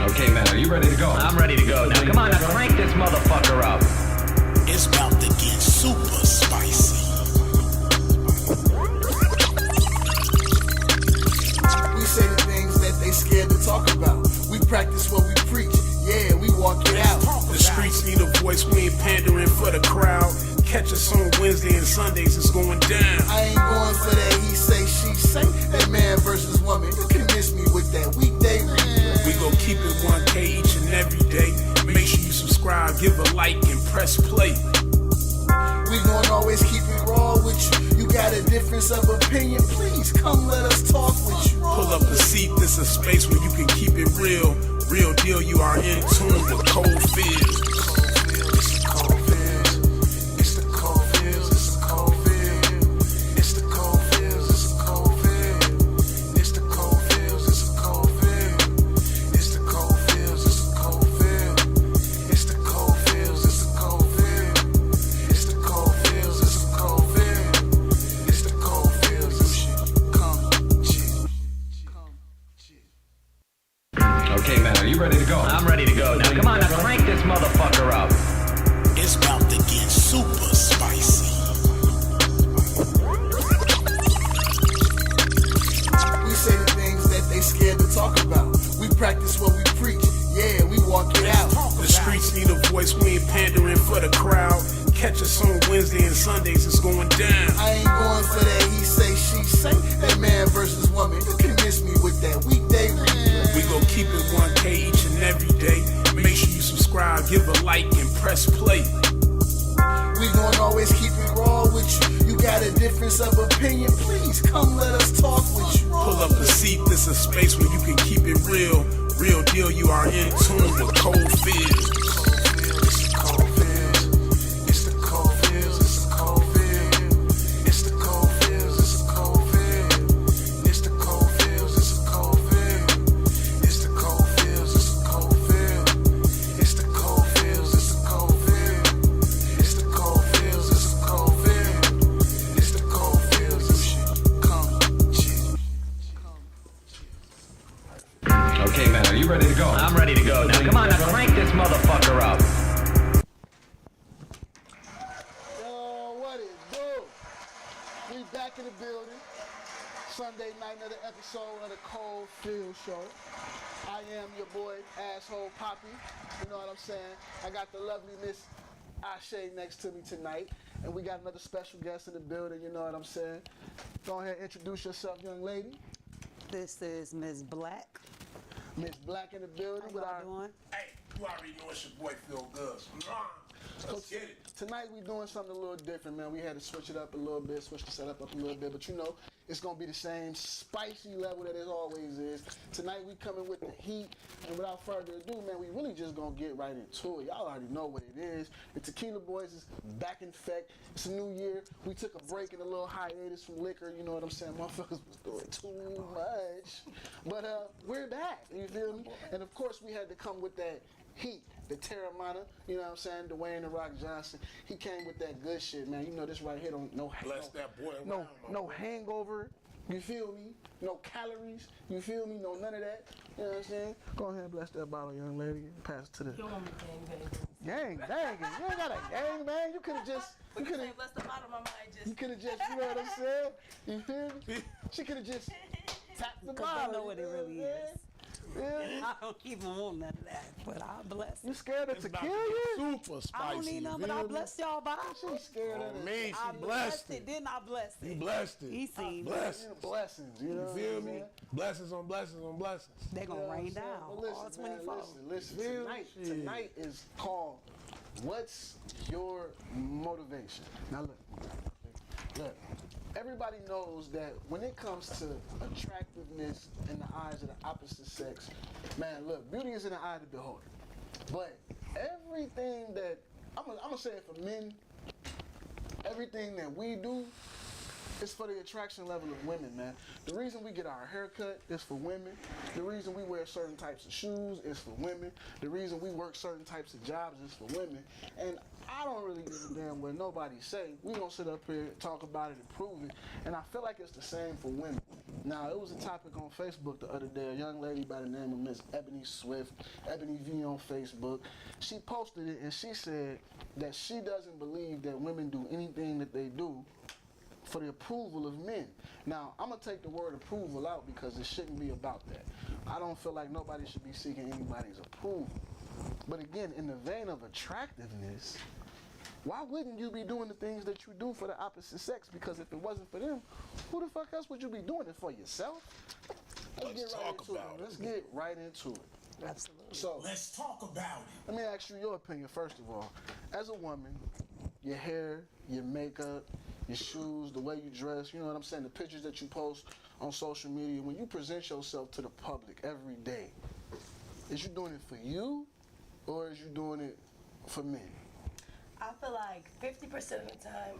Okay, man, are you ready to go? I'm ready to go. Now, come on, now crank this motherfucker up. It's about to get super spicy. We say the things that they scared to talk about. We practice what we preach. Yeah, we walk it out. The streets need a voice, we ain't pandering for the crowd. Catch us on Wednesday and Sundays, it's going down. I ain't going for that he say, she say. That man versus woman. You can miss me with that weekday replay. We gon' keep it 1K each and every day. Make sure you subscribe, give a like, and press play. We gon' always keep it raw with you. You got a difference of opinion, please come let us talk with you. Pull up a seat, this a space where you can keep it real. Real deal, you are in tune with Cold Fizz. Okay, man, are you ready to go? I'm ready to go. Now, come on, now crank this motherfucker up. It's about to get super spicy. We say the things that they scared to talk about. We practice what we preach. Yeah, we walk it out. The streets need a voice, we ain't pandering for the crowd. Catch us on Wednesday and Sundays, it's going down. I ain't going for that he say, she say. That man versus woman. You can miss me with that weekday replay. We gon' keep it 1K each and every day. Make sure you subscribe, give a like, and press play. We gon' always keep it raw with you. You got a difference of opinion, please come let us talk with you. Pull up a seat, this a space where you can keep it real. Real deal, you are in tune with Cold Fizz. Okay, man, are you ready to go? I'm ready to go. Now, come on, now crank this motherfucker up. Yo, what it do? We back in the building. Sunday night, another episode of the Cold Field Show. I am your boy, Asshole Poppy. You know what I'm saying? I got the lovely Miss Ashe next to me tonight. And we got another special guest in the building, you know what I'm saying? Go ahead and introduce yourself, young lady. This is Ms. Black. Miss Black in the building. How with y'all our- doing? Hey, you already know it's your boy Phil Good. Let's get it. Tonight we doing something a little different, man. We had to switch it up a little bit, switch the setup up a little bit, but you know, it's gonna be the same spicy level that it always is. Tonight we coming with the heat, and without further ado, man, we really just gonna get right into it. Y'all already know what it is. The Tequila Boys is back in effect. It's a new year. We took a break and a little hiatus from liquor, you know what I'm saying? Motherfuckers was doing too much. But we're back, you feel me? And of course we had to come with that heat, the Terramana, you know what I'm saying? Dwayne The Rock Johnson. He came with that good shit, man. You know this right here don't Bless that boy no around, my no boy. hangover. You feel me? No calories. You feel me? No none of that. You know what I'm saying? Go ahead and bless that bottle, young lady. Pass it to the gang bang. You ain't got a gang bang. You could have just you could have Bless the bottom, I might just. you could have just, you know what I'm saying? You feel me? She could have just tapped the Because bottle. they know what it you really what I'm is. saying? Yeah. I don't even want none of that, but I'll bless You it. scared of It's about tequila? to get super spicy. I don't need none, but I you feel bless y'all, but I She scared of it. me? I She blessed blessed it. it. Then I blessed it. You blessed it. He seen Blessed. Blessings, you know You what feel I'm me? saying? Blessings on blessings on blessings. They You know gonna what I'm rain saying? down But all listen, man, 24. listen. Feel Tonight, me? tonight is called What's Your Motivation? Now look. Everybody knows that when it comes to attractiveness in the eyes of the opposite sex, man, look, beauty is in the eye of the beholder. But everything that I'm gonna say it for men, everything that we do It's for the attraction level of women, man. The reason we get our hair cut is for women. The reason we wear certain types of shoes is for women. The reason we work certain types of jobs is for women. And I don't really give a damn what nobody say. We gonna sit up here, talk about it, and prove it. And I feel like it's the same for women. Now, it was a topic on Facebook the other day. A young lady by the name of Miss Ebony Swift, Ebony V on Facebook. She posted it and she said that she doesn't believe that women do anything that they do for the approval of men. Now, I'm gonna take the word approval out because it shouldn't be about that. I don't feel like nobody should be seeking anybody's approval. But again, in the vein of attractiveness, why wouldn't you be doing the things that you do for the opposite sex? Because if it wasn't for them, who the fuck else would you be doing it for? Yourself? Let's talk about it. Let's get right into it. Absolutely. So, Let's talk about it. let me ask you your opinion first of all. As a woman, your hair, your makeup, your shoes, the way you dress, you know what I'm saying, the pictures that you post on social media, when you present yourself to the public every day, is you doing it for you or is you doing it for men? I feel like 50% of the time,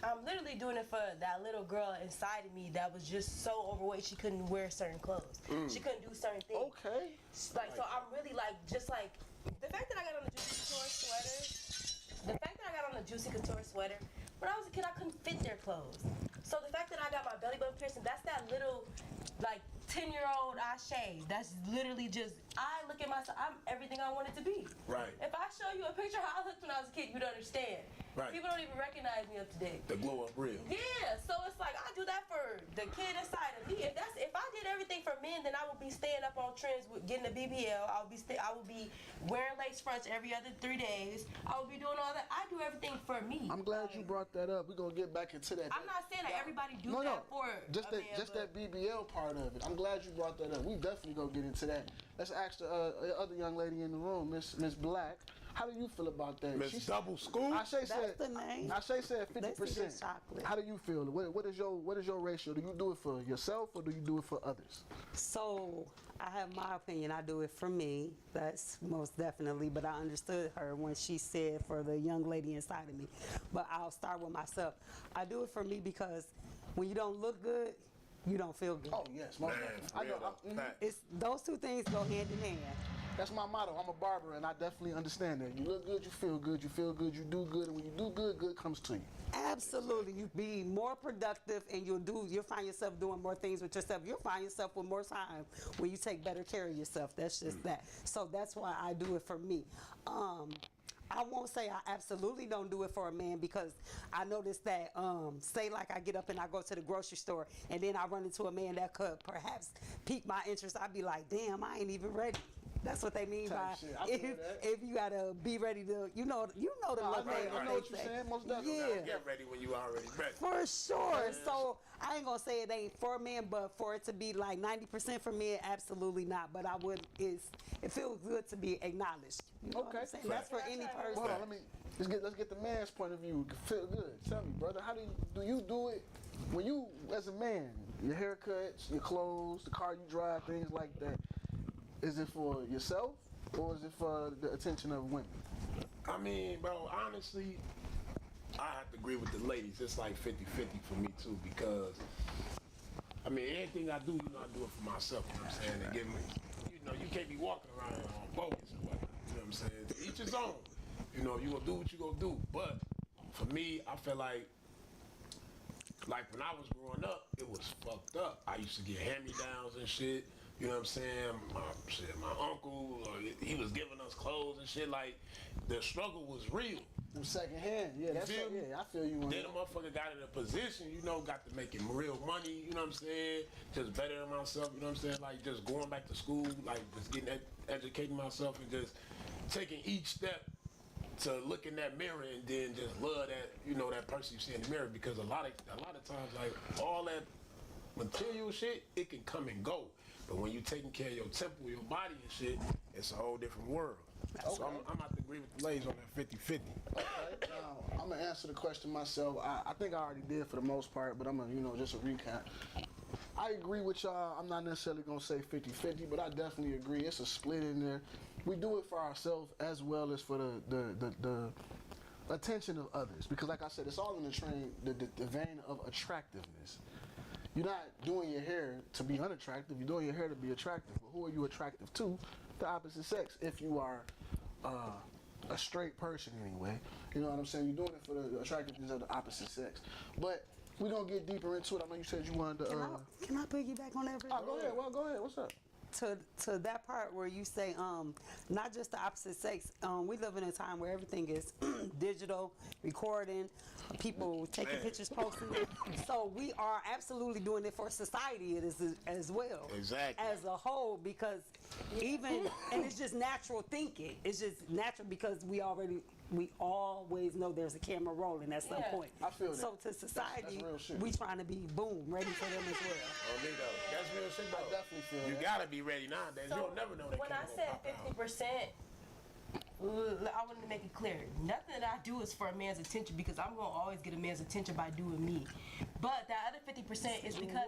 I'm literally doing it for that little girl inside of me that was just so overweight she couldn't wear certain clothes. She couldn't do certain things. Okay. Like, so I'm really like, just like, the fact that I got on the Juicy Couture sweater, when I was a kid, I couldn't fit their clothes. So the fact that I got my belly button piercing, that's that little, like, 10-year-old I shaved. That's literally just, I look at myself, I'm everything I wanted to be. Right. If I show you a picture of how I looked when I was a kid, you'd understand. Right. People don't even recognize me up today. The glow up real. Yeah, so it's like I do that for the kid inside of me. If I did everything for men, then I would be staying up on trends with getting a BBL. I would be wearing lace fronts every other 3 days. I would be doing all that. I do everything for me. I'm glad you brought that up. We're gonna get back into that. I'm not saying that everybody do No, that for just a that, man, just but that BBL part of it. I'm glad you brought that up. We definitely gonna get into that. Let's ask the other young lady in the room, Miss Black. How do you feel about that? Miss Double School? Ashay That's said, the name. Ashay said Let's get 50%. chocolate. How do you feel? What is your ratio? Do you do it for yourself or do you do it for others? So I have my opinion. I do it for me. That's most definitely. But I understood her when she said for the young lady inside of me. But I'll start with myself. I do it for me because when you don't look good, you don't feel good. Oh yes, most Man, definitely. for I real know. though. Fact. It's those two things go hand in hand. That's my motto. I'm a barber, and I definitely understand that. You look good, you feel good. You feel good, you do good, and when you do good, good comes to you. Absolutely. You be more productive and you'll find yourself doing more things with yourself. You'll find yourself with more time when you take better care of yourself. That's just that. So that's why I do it for me. I won't say I absolutely don't do it for a man because I noticed that, say like I get up and I go to the grocery store and then I run into a man that could perhaps pique my interest. I'd be like, damn, I ain't even ready. That's what they mean by Type shit. I feel that. if you gotta be ready to, you know the I look. know, they- I know they what you're say. saying, most definitely. Yeah. Get ready when you already ready. For sure. So I ain't gonna say it ain't for men, but for it to be like 90% for men, absolutely not. But I would. It feels good to be acknowledged. You know what Okay. I'm saying? That's for any person. Hold on, let's get the man's point of view. Feel good. Tell me, brother, how do you do it when you, as a man, your haircuts, your clothes, the car you drive, things like that? Is it for yourself or is it for the attention of women? I mean, bro, honestly, I have to agree with the ladies. It's like 50-50 for me too, because I mean, anything I do, you know, I do it for myself. You know what I'm saying? And give me, you know, you can't be walking around on bogus or whatnot. You know what I'm saying? To each his own. You know, you gonna do what you gonna do. But for me, I feel like when I was growing up, it was fucked up. I used to get hand-me-downs and shit. You know what I'm saying? My uncle, he was giving us clothes and shit. Like, the struggle was real. Them second hand, yeah, that's feel me? yeah. I feel you on Then that. a motherfucker got in a position, you know, got to making real money, you know what I'm saying? Just bettering myself, you know what I'm saying? Like, just going back to school, like, just getting educating myself and just taking each step to look in that mirror and then just love that, you know, that person you see in the mirror. Because a lot of times, like, all that material shit, it can come and go. But when you taking care of your temple, your body and shit, it's a whole different world. So I'm about to agree with the ladies on that 50-50. Okay, now, I'm gonna answer the question myself. I think I already did for the most part, but I'm gonna, you know, just a recap. I agree with y'all. I'm not necessarily gonna say 50-50, but I definitely agree. It's a split in there. We do it for ourselves as well as for the attention of others, because like I said, it's all in the vein of attractiveness. You're not doing your hair to be unattractive. You're doing your hair to be attractive. But who are you attractive to? The opposite sex. If you are a straight person anyway, you know what I'm saying? You're doing it for the attractiveness of the opposite sex. But we're gonna get deeper into it. I know you said you wanted to. Can I piggyback on that? Oh, go ahead. Well, go ahead. What's up? To that part where you say not just the opposite sex, we live in a time where everything is digital, recording, people taking pictures, posting it. So we are absolutely doing it for society as well. Exactly. As a whole, because and it's just natural thinking. It's just natural because we always know there's a camera rolling at some point. I feel that. So to society, That's real shit. we trying to be boom, ready for them as well. Oh, Nito, that's real shit though. I definitely feel You that. gotta be ready nowadays. You'll never know that When I camera said gonna pop out. 50%, I wanted to make it clear. Nothing that I do is for a man's attention, because I'm gonna always get a man's attention by doing me. But that other 50% is because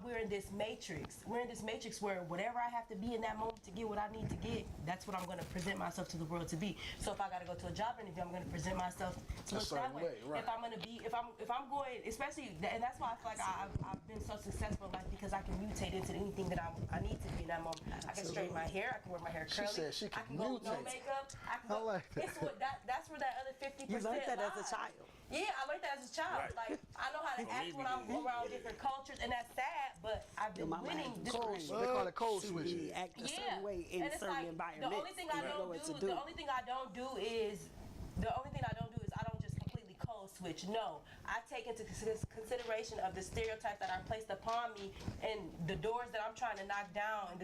we're in this matrix. We're in this matrix where whatever I have to be in that moment to get what I need to get, that's what I'm gonna present myself to the world to be. So if I gotta go to a job interview, I'm gonna present myself to look that certain way. way, right. If I'm gonna be, if I'm going, especially, and that's why I feel like I've been so successful in life, because I can mutate into anything that I need to be in that moment. I can straighten my hair. I can wear my hair curly. said she I can can go no mutate. makeup. I can I go, like that. It's what that's where that other 50% You learned that as lies. a child. Yeah, I learned that as a child. Right. Like, I know how to act when I'm around different cultures, and that's sad, but I've been my winning mind. this Code, they call it code switching. Act a yeah. certain way in And it's certain like, environments. The only thing I You know don't what to do, the only thing I don't do is I don't just completely code switch. No, I take into consideration of the stereotype that are placed upon me and the doors that I'm trying to knock down, and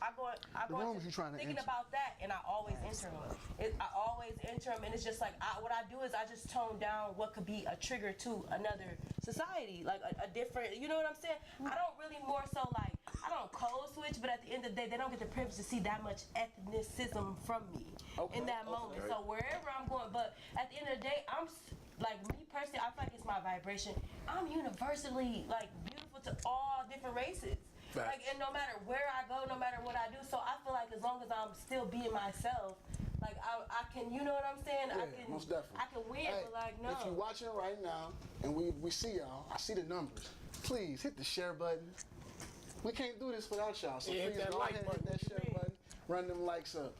I go rooms into you're trying to thinking enter. about that, and I always enter them. I always enter them, and it's just like what I do is I just tone down what could be a trigger to another society, like a different. You know what I'm saying? I don't really more so like I don't code switch, but at the end of the day, they don't get the privilege to see that much ethnicism from me in that moment. So wherever I'm going, but at the end of the day, like me personally, I feel like it's my vibration. I'm universally like beautiful to all different races. Facts. Like, and no matter where I go, no matter what I do, so I feel like as long as I'm still being myself, like I can, you know what I'm saying? Yeah, I can, most definitely. I can win, Hey, but like no. If you're watching right now and we see y'all, I see the numbers. Please hit the share button. We can't do this without y'all. So Yeah, hit please that go like ahead and button. hit that share button. Run them likes up.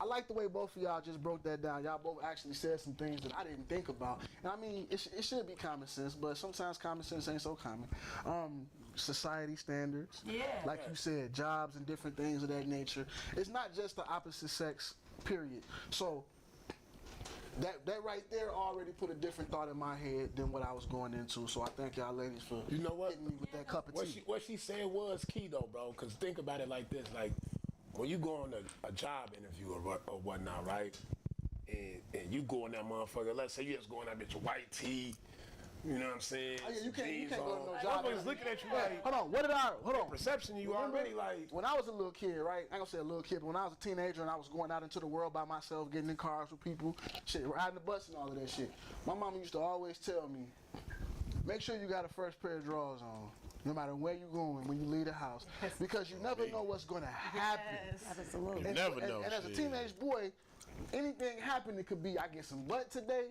I like the way both of y'all just broke that down. Y'all both actually said some things that I didn't think about. And I mean, it should be common sense, but sometimes common sense ain't so common. Society standards. Yeah. Like you said, jobs and different things of that nature. It's not just the opposite sex, period. So that right there already put a different thought in my head than what I was going into. So I thank y'all ladies for You know what? hitting me with that cup of tea. What she said was key though, bro. Cause think about it like this: like when you go on a job interview or whatnot, right? And you go in that motherfucker. Let's say you just going out with your white tee. You know what I'm saying? Oh, yeah, you can't Jeans go to on. no job Motherfuckers interview. looking at you Hey, like hold on. perception. You Remember, already like. when I was a little kid, right? I ain't gonna say a little kid, but when I was a teenager and I was going out into the world by myself, getting in cars with people, shit, riding the bus and all of that shit. My mama used to always tell me, make sure you got a fresh pair of drawers on, no matter where you going when you leave the house, because you never know what's gonna happen. Yes. Absolutely. You never know. And as a shit. teenage boy, anything happened, it could be I get some butt today,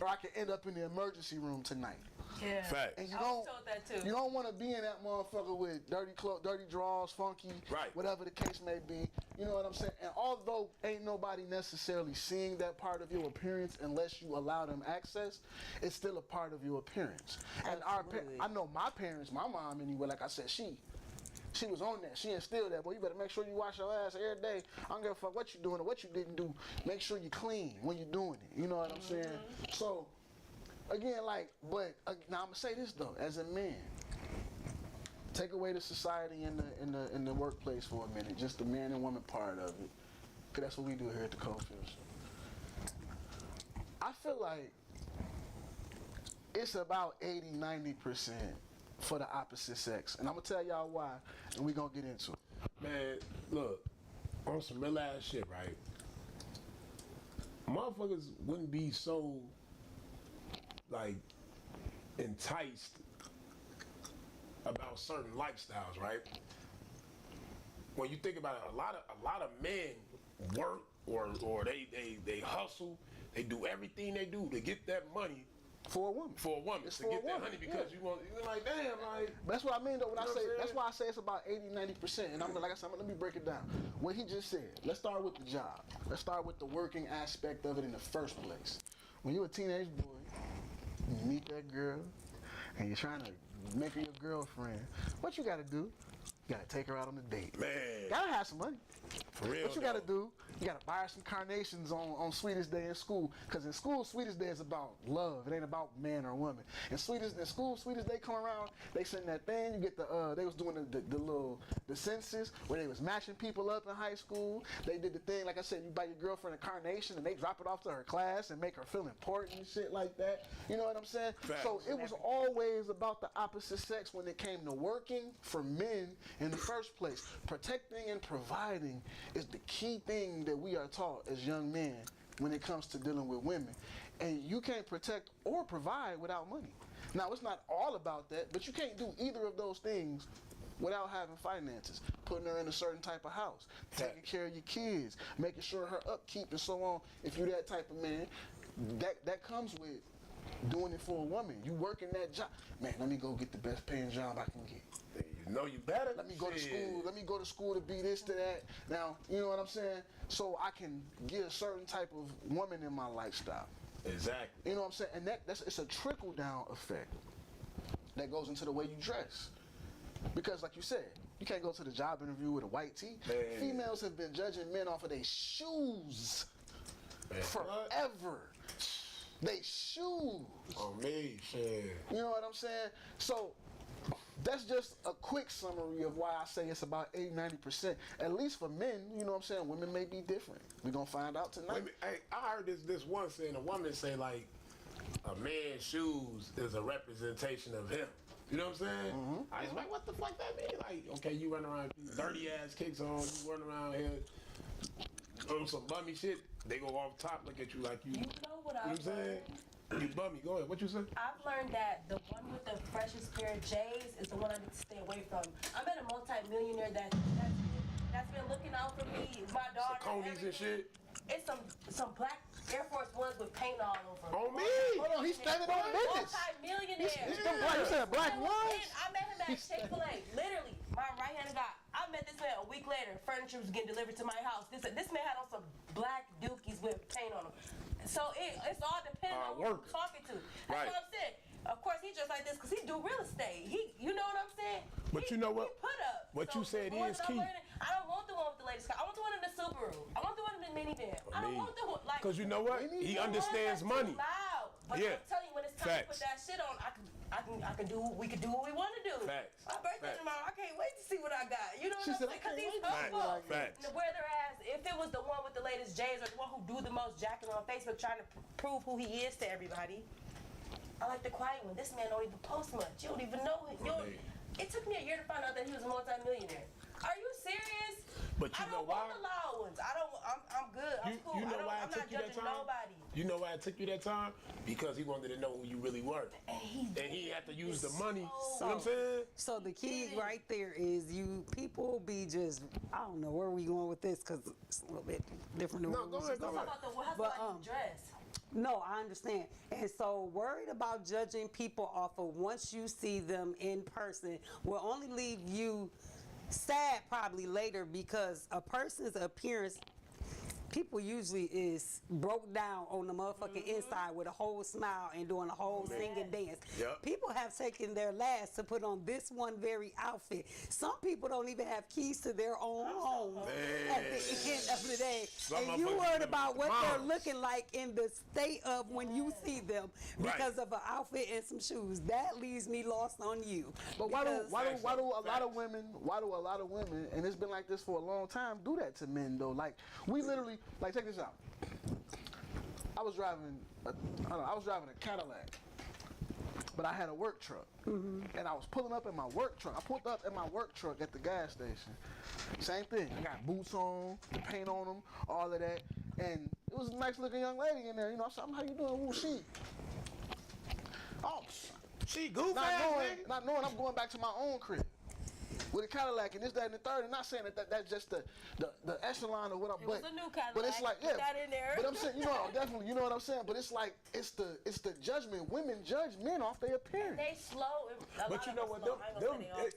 or I could end up in the emergency room tonight. Yeah. Fact. And you I was don't, told that too. you don't want to be in that motherfucker with dirty clothes, dirty drawers, funky, Right. whatever the case may be. You know what I'm saying? And although ain't nobody necessarily seeing that part of your appearance unless you allow them access, it's still a part of your appearance. And Absolutely. I know my parents, my mom anyway, like I said, she was on that. She instilled that. Boy, you better make sure you wash your ass every day. I don't give a fuck what you doing or what you didn't do. Make sure you clean when you're doing it. You know what I'm saying? So, again, like, but now I'm gonna say this though, as a man, take away the society in the workplace for a minute, just the man and woman part of it, cause that's what we do here at the Cofield Show. I feel like it's about 80-90% for the opposite sex, and I'm gonna tell y'all why, and we gonna get into it. Man, look, on some real ass shit, right? Motherfuckers wouldn't be so like enticed about certain lifestyles, right? When you think about it, a lot of men work or they hustle, They do everything they do to get that money For a woman. for a woman. It's to for a get that woman, honey because yeah. you're like, damn, like. But that's what I mean though when I You know say, what I'm that's saying? why I say it's about 80-90%. And I'm like I said, let me break it down. What he just said, let's start with the job. Let's start with the working aspect of it in the first place. When you're a teenage boy, you meet that girl, and you're trying to make her your girlfriend, what you gotta do? You gotta take her out on a date. Man. Gotta have some money. For real. What you gotta do, you gotta buy her some carnations on Sweetest Day in school. Cause in school, Sweetest Day is about love. It ain't about man or woman. In Sweetest Day come around, they send that thing, you get they was doing the census where they was matching people up in high school. They did the thing, like I said, you buy your girlfriend a carnation and they drop it off to her class and make her feel important and shit like that. You know what I'm saying? Facts. So it was always about the opposite sex when it came to working for men in the first place. Protecting and providing is the key thing that we are taught as young men when it comes to dealing with women. And you can't protect or provide without money. Now, it's not all about that, but you can't do either of those things without having finances, putting her in a certain type of house, taking care of your kids, making sure her upkeep and so on. If you're that type of man, that comes with doing it for a woman. You working that job. Man, let me go get the best paying job I can get. You know you better. Let me go to Shit. school. Let me go to school to be this, to that. Now, you know what I'm saying? So I can get a certain type of woman in my lifestyle. Exactly. You know what I'm saying? And it's a trickle down effect that goes into the way you dress. Because like you said, you can't go to the job interview with a white tee. Man. Females have been judging men off of their shoes Man. forever. They shoes. On me, shit. You know what I'm saying? So that's just a quick summary of why I say it's about 80-90%. At least for men, you know what I'm saying? Women may be different. We're going to find out tonight. Hey, I heard this one saying, a woman say like, a man's shoes is a representation of him. You know what I'm saying? Mm-hmm. I was like, what the fuck that mean? Like, okay, you run around, dirty ass kicks on, you run around here on some bummy shit, they go off top, look at you like you. You know what You know what I'm saying? You bummy, go ahead. What you say? I've learned that the one with the freshest pair of J's is the one I need to stay away from. I met a multi-millionaire that's been looking out for me, my daughter. Sauconys and everything. shit. It's some black Air Force Ones with paint all over. On me. Hold on, he's standing on business. Multi-millionaire. He's them black, you said black And ones? I met him at Chick-fil-A. Literally, my right-hand guy. I met this man a week later. Furniture was getting delivered to my house. This man had on some black dookies with paint on them. So it's all depending on who work. you're talking to. That's Right. what I'm saying. Of course, he just like this because he do real estate. You know what I'm saying? But you know what? He put up. What you said the ones is that I'm key. wearing, I don't want the one with the latest car. I want the one in the Subaru. I want the one in the minivan. I don't want the one like. Because you know what? He the understands ones that's money. too loud. But Yeah. I'm telling you, when it's time Facts. to put that shit on, I can do. We can do what we want to do. Facts. My birthday Facts. tomorrow. I can't wait to see what I got. You know what She I'm said, saying? I can't Because he's wait to see what I humble. got. Facts. Whereas if it was the one with the latest J's or the one who do the most jacking on Facebook trying to prove who he is to everybody. I like the quiet one. This man don't even post much. You don't even know him. It took me a year to find out that he was a multi-millionaire. Are you serious? But you I know don't why? want the loud ones. I'm good. I'm cool. You know why I'm it took not you that judging time? nobody. You know why it took you that time? Because he wanted to know who you really were. And he had to use the money. You know So- what I'm saying? So the key right there is people be just, I don't know where we going with this because it's a little bit different than No, what go we ahead, was go Talk ahead. about the how's But, somebody dress. No, I understand. And so worried about judging people off of once you see them in person will only leave you sad probably later because a person's appearance, people usually is broke down on the motherfucking inside with a whole smile and doing a whole singing dance. Yep. People have taken their last to put on this one very outfit. Some people don't even have keys to their own home at the end of the day. Some And you motherfuckers worried live about with what they're moms. looking like in the state of when you see them because of an outfit and some shoes. That leaves me lost on you. But why do Because- a lot of women, and it's been like this for a long time, do that to men though? Like we literally, like check this out. I was driving a Cadillac, but I had a work truck, and I was pulling up in my work truck. I pulled up in my work truck at the gas station. Same thing. I got boots on, the paint on them, all of that, and it was a nice looking young lady in there. You know, I said, "How you doing? Who's she?" Oh. She goof ass nigga. Not knowing I'm going back to my own crib. with a Cadillac and this, that, and the third. And not saying that that's just the echelon of what I'm. It was a new Cadillac. But it's like, Put that in there. But I'm saying, you know, definitely, you know what I'm saying. But it's like it's the judgment. Women judge men off their appearance. They slow. But you know what?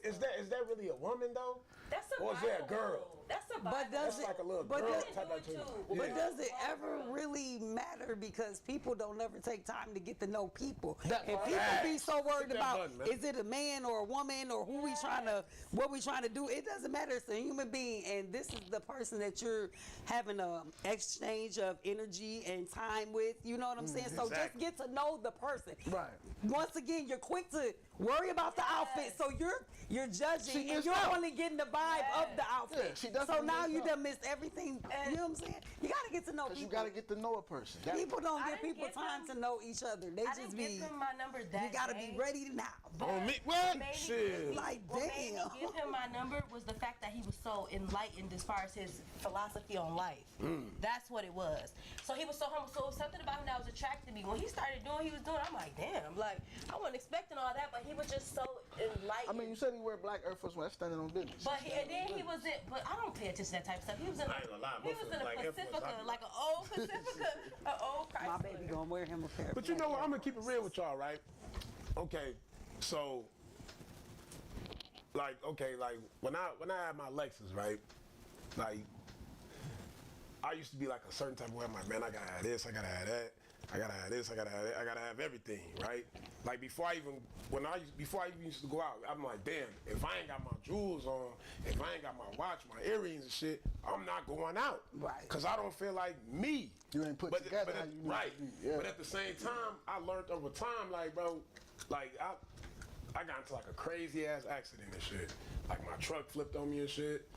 Is that really a woman though? That's a Or is that a girl? That's a But does That's it? like a little but girl does- type of thing. But does it ever really matter? Because people don't ever take time to get to know people. That And part. people be so worried Hit that about button, man. is it a man or a woman or who we trying to, what we trying to do. It doesn't matter. It's a human being, and this is the person that you're having a exchange of energy and time with. You know what I'm saying? So just exactly. get to know the person. Right. Once again, you're quick to worry about the outfit, so you're judging She and missed you're out. only getting the vibe of the outfit. Yeah, she definitely so now missed you out. done missed everything. You know what I'm saying? You gotta get to know Because people. you got to get to know a person. People don't I give didn't people give time him- to know each other. They I just didn't be. give him my number that You gotta day. be ready now. On me? What What? made me- Shit. Like, what made me damn. give him my number was the fact that he was so enlightened as far as his philosophy on life. That's what it was. So he was so humble. So it was something about him that was attracting me. When he started doing what he was doing, I'm like, damn. Like, I wasn't expecting all that, but he was just so enlightened. I mean, you said he wear black Air Force One. That's standing on business. But and then he was in, but I don't pay attention to that type of stuff. He was in, I ain't gonna lie, he was in a like Air Force, Pacifica, I- like an old Pacifica, an old Chrysler. My baby gonna wear him a pair. of But you black know what? Air I'm gonna keep it real with y'all, right? Okay, so like when I had my Lexus, right? Like I used to be like a certain type of way. I'm like, man, I gotta have this, I gotta have that, I gotta have this, I gotta have that, I gotta have everything, right? Like before I even used to go out, I'm like, damn, if I ain't got my jewels on, if I ain't got my watch, my earrings and shit, I'm not going out. Right. Cause I don't feel like me. You ain't put together how you need to right. be, yeah. But at the same time, I learned over time, like, bro, like I got into like a crazy ass accident and shit. Like my truck flipped on me and shit.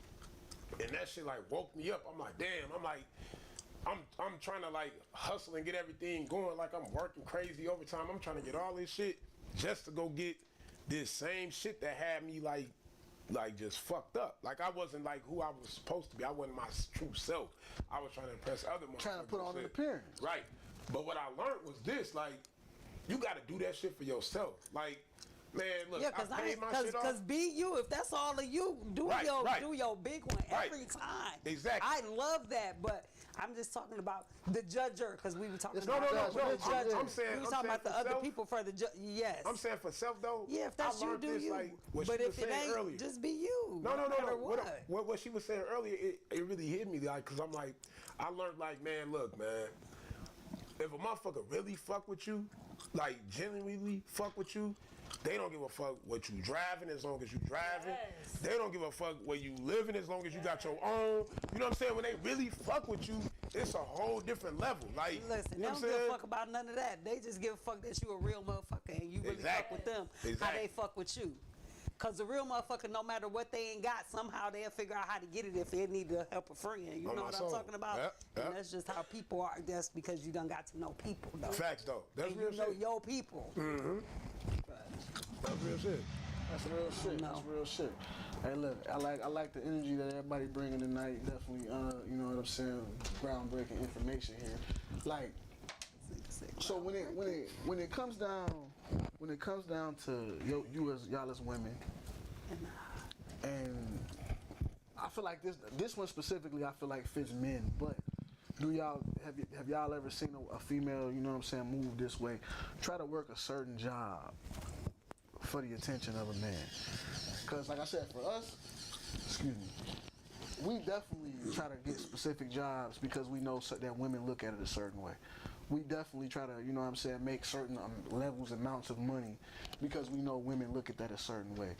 And that shit like woke me up. I'm like, damn, I'm trying to like hustle and get everything going. Like I'm working crazy overtime. I'm trying to get all this shit just to go get this same shit that had me like just fucked up. Like I wasn't like who I was supposed to be. I wasn't my true self. I was trying to impress other motherfuckers. Trying to put on and an shit. appearance. Right. But what I learned was this, like, you gotta do that shit for yourself. Like, man, look, Yeah, I paid my shit cause off. be you. If that's all of you, do Right, your right. do your big one Right. every time. Exactly. I love that, but I'm just talking about the judger because we were talking It's about not the judge, judger. I'm saying- we were I'm talking about saying the other for self. people for the yes. I'm saying for self though. Yeah, if that's I you, learned do this, you. like, what But she was if it saying ain't, earlier. just be you. No. matter What she was saying earlier, it really hit me, like, cause I'm like, I learned, like, man, look, man, if a motherfucker really fuck with you, like, genuinely fuck with you, they don't give a fuck what you driving as long as you driving. Yes. They don't give a fuck where you living as long as you got your own. You know what I'm saying? When they really fuck with you, it's a whole different level. Like, Listen, you they know don't what I'm give a saying? fuck about none of that. They just give a fuck that you a real motherfucker and you really fuck Exactly. with them. How Exactly. they fuck with you. Cause the real motherfucker, no matter what they ain't got, somehow they'll figure out how to get it if they need to help a friend. You On know my what soul. I'm talking about? Yep, yep. And that's just how people are. That's because you done got to know people, though. Facts though. That's And real you know shit. your people. That's real shit. That's real shit. No. That's real shit. Hey, look, I like the energy that everybody bringing tonight. Definitely, you know what I'm saying, groundbreaking information here. Like, so when it comes down to y'all as women, and I feel like this one specifically, I feel like fits men, but. Have y'all ever seen a female, you know what I'm saying, move this way, try to work a certain job for the attention of a man? Because like I said, for us, excuse me, we definitely try to get specific jobs because we know that women look at it a certain way. We definitely try to, you know what I'm saying, make certain levels, amounts of money because we know women look at that a certain way.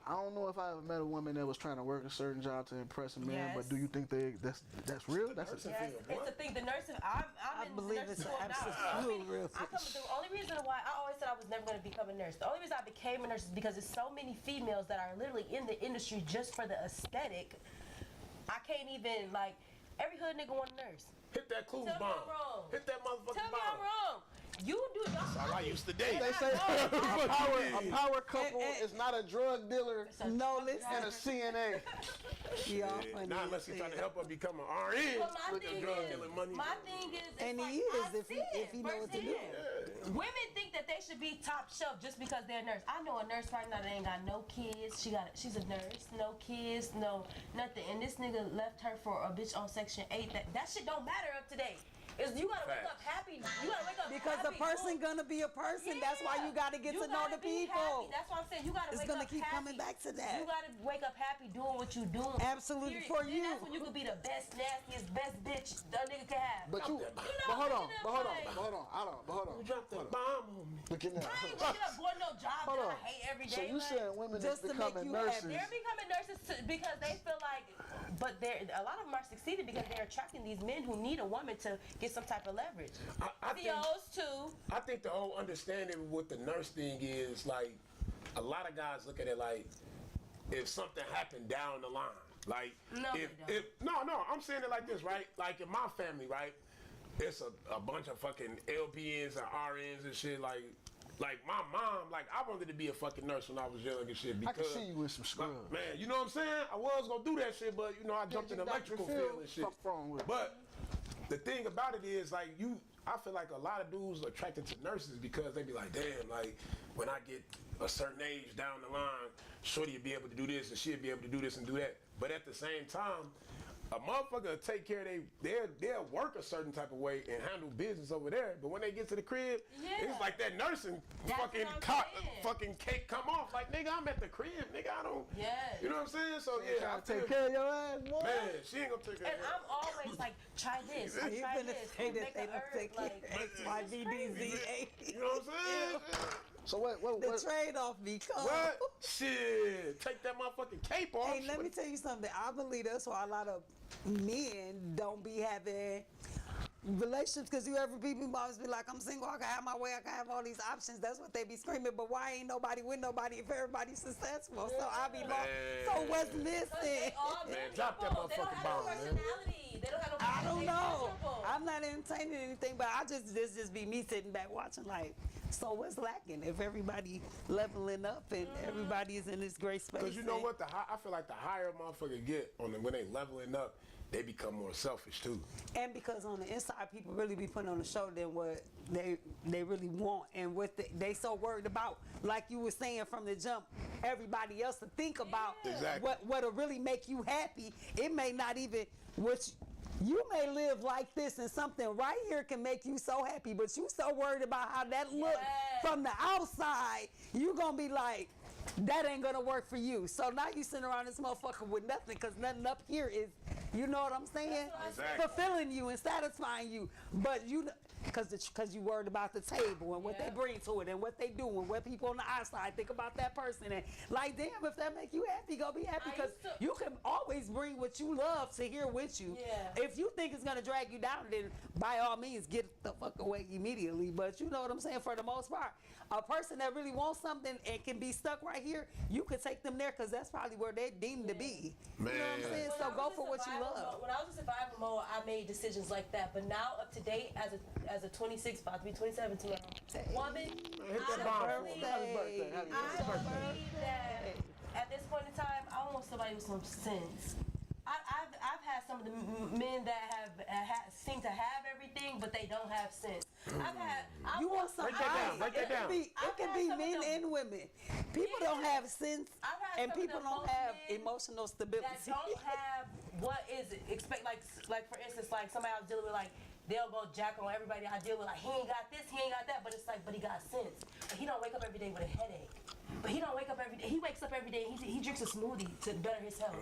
I don't know if I ever met a woman that was trying to work a certain job to impress a man, Yes. but do you think that's real? That's Nursing a, Yes, field, it's what? the thing. The nursing. I'm I in believe the nursing it's school now. absolute real I come, the only reason why I always said I was never going to become a nurse. The only reason I became a nurse is because there's so many females that are literally in the industry just for the aesthetic. I can't even like every hood nigga want a nurse. Hit that clues Tell me bomb. I'm wrong. Hit that motherfucking Tell me bomb. I'm wrong. You do. That's all I used to date. They say a power couple is not a drug dealer No, and listen. a CNA. Y'all funny Not as unless he's hell. trying to help her become an RN But my with the thing drug is, dealing money. my thing is, it's And he like, is, I if he- see if he it know what to do. firsthand. Women think that they should be top shelf just because they're a nurse. I know a nurse right now that ain't got no kids. She's a nurse, no kids, no nothing. And this nigga left her for a bitch on Section 8. That shit don't matter up to date. Is you gotta wake Facts. up happy. You gotta wake up Because the happy person doing- gonna be a person. That's why you gotta get You to know gotta the be people. happy. That's what I'm saying. You gotta It's wake gonna up keep happy. coming back to that. You gotta wake up happy doing what you doing. Absolutely, Period. for Then you. That's when you could be the best, nastiest, best bitch a nigga can have. But you, know, but hold on, looking at but hold on, like- but hold on, hold on. You dropped that bomb on me. Look at I ain't that. waking up going to no job Hold that I on. hate every day. So you like, saying women is Just to make becoming you nurses? happy. they're becoming nurses because they feel like, but a lot of them are succeeding because they're attracting these men who need a woman to get some type of leverage. I think- CEOs too. I think the whole understanding with the nurse thing is like a lot of guys look at it like if something happened down the line, like No, if they don't. no, I'm saying it like this, right? Like in my family, right? It's a bunch of fucking LPNs and RNs and shit. Like my mom, like I wanted to be a fucking nurse when I was young and shit. I Because can see you with some scrubs. man, you know what I'm saying? I was gonna do that shit, but you know I jumped in the Dr. electrical Phil, field and shit. fuck wrong with it. But the thing about it is like I feel like a lot of dudes are attracted to nurses because they be like, damn, like when I get a certain age down the line, shorty will be able to do this and she'll be able to do this and do that. But at the same time, a motherfucker will take care of they'll work a certain type of way and handle business over there. But when they get to the crib, Yeah. it's like that nursing That's fucking what I'm saying. fucking cake come off. Like nigga, I'm at the crib, nigga. I don't. Yes. You know what I'm saying? So yeah, I Trying to take feel- care of your ass, boy. Man, she ain't gonna take care And of I'm always like, try this, You try finna this. say that make they a don't herb, take like, X, Y, B, D, Z, A. You know what I'm saying? So what? The trade-off becomes. What? Shit. Take that motherfucking cape off. Hey, let me tell you something. I believe that's why a lot of men don't be having relationships because you ever people always be like, I'm single, I can have my way, I can have all these options. That's what they be screaming. But why ain't nobody with nobody if everybody's successful? So I be like, so what's Cause they missing? all Man, men drop that people. They don't motherfucking have bomb, no man. personality. They don't have no I don't personality. know. They're miserable. I'm not entertaining anything, but this just be me sitting back watching like, so what's lacking if everybody leveling up and everybody is in this great space? Because you know and- what? I feel like the higher a motherfucker get when they leveling up, they become more selfish too. And because on the inside, people really be putting on the show than what they really want and what they so worried about. Like you were saying from the jump, everybody else to think about Exactly. what'll really make you happy. It may not even you may live like this and something right here can make you so happy, but you so worried about how that look Yes. from the outside, you gonna be like, that ain't gonna work for you. So now you sitting around this motherfucker with nothing, cause nothing up here is, you know what I'm saying? Exactly. Fulfilling you and satisfying you. But you, cause you worried about the table and what they bring to it and what they do and what people on the outside think about that person. And like, damn, if that make you happy, go be happy, I cause used to- you can always bring what you love to here with you. Yeah. If you think it's gonna drag you down, then by all means get the fuck away immediately. But you know what I'm saying? For the most part, a person that really wants something and can be stuck right here, you could take them there because that's probably where they're deemed to be. You know what I'm Man. saying? When So I was go in for what you survival love. mode- When I was in survival mode, I made decisions like that. But now, up to date, as a 26, about to be 27 tomorrow, woman, hit that I bomb for believe- me. Happy birthday. Happy I birthday. believe that at this point in time, I want somebody with some sense. I've had some of the men that seem to have everything, but they don't have sense. You want something? Break that down, break that down. It I've can had be some of men them- and women. People don't have sense, I've had and some of people them don't most have men emotional stability. that don't have what is it expect like for instance like somebody I was dealing with like they'll go jack on everybody I deal with like he ain't got this, he ain't got that, but it's like but he got sense. But he don't wake up every day with a headache. But he don't wake up every day. He wakes up every day. He drinks a smoothie to better his health.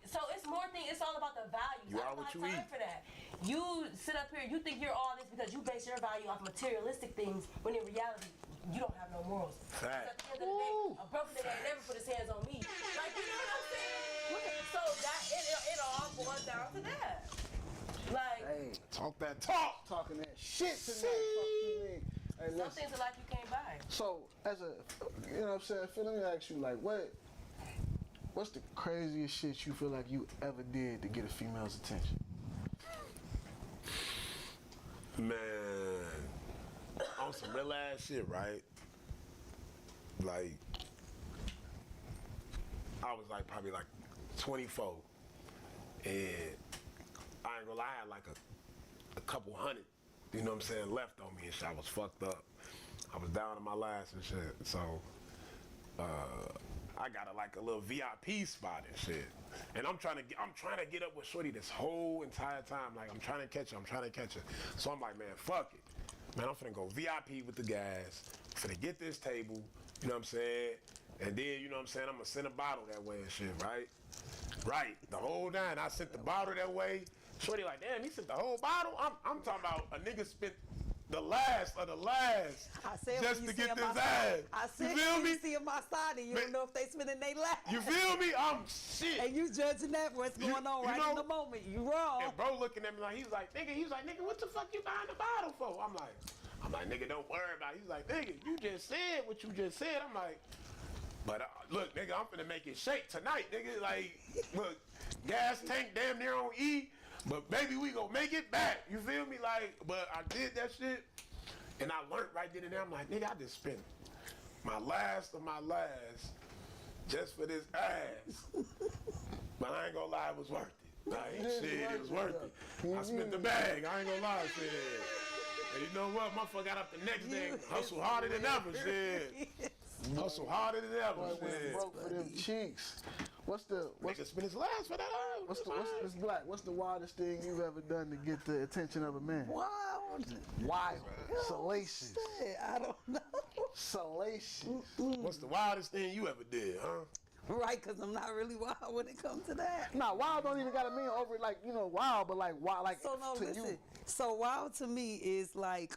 So it's more thing. It's all about the values. You I are don't what have you time eat. for that. You sit up here. You think you're all this because you base your value off materialistic things. When in reality, you don't have no morals. Fact. At the end of the day, a broken nigga ain't never put his hands on me. Like you know what I'm saying? So that it all boils down to that. Like Hey, Talk that talk. talking that shit tonight. Fuck you, nigga. Hey, some listen. things in life you can't buy. So, as a, you know what I'm saying, Phil, let me ask you, like, what's the craziest shit you feel like you ever did to get a female's attention? Man. on some real ass shit, right? Like, I was like probably like 24, and I ain't gonna lie, I had like a couple hundred, you know what I'm saying, left on me and shit. I was fucked up. I was down to my last and shit. So I got a little VIP spot and shit. And I'm trying to get up with Shorty this whole entire time. Like I'm trying to catch her. So I'm like, man, fuck it. Man, I'm finna go VIP with the guys. Finna get this table, you know what I'm saying? And then, you know what I'm saying, I'm gonna send a bottle that way and shit, right? Right, the whole nine. I sent the bottle that way. Shorty like, damn, he sent the whole bottle? I'm talking about a nigga spent the last of the last I said just when you to see get him this outside. ass. I said You feel when me? you see him outside and you Man. don't know if they spending their last. You feel me? I'm shit. And you judging that what's You- going on you right know- in the moment. You wrong. And bro looking at me like, nigga, what the fuck you buying the bottle for? I'm like, nigga, don't worry about it. He's like, nigga, you just said what you just said. I'm like, but look, nigga, I'm finna make it shake tonight, nigga. Like, look, gas tank damn near on E, but baby, we gonna make it back. You feel me? Like, but I did that shit, and I learned right then and there. I'm like, nigga, I just spent my last of my last just for this ass. But I ain't gonna lie, it was worth it. Like, shit, it was worth it. I spent the bag. I ain't gonna lie, shit. And you know what? Motherfucker got up the next day, hustle harder than ever, shit. Hustle harder than ever, Boy, went shit. broke for them cheeks. What's Nigga spent his last for that. Miss Black? What's the wildest thing you've ever done to get the attention of a man? Wild. Wild, salacious, Shit, I don't know. salacious. What's the wildest thing you ever did, huh? Right, because I'm not really wild when it comes to that. Nah, wild don't even gotta mean over like wild, but like wild, like So no, to listen. you. So wild to me is like,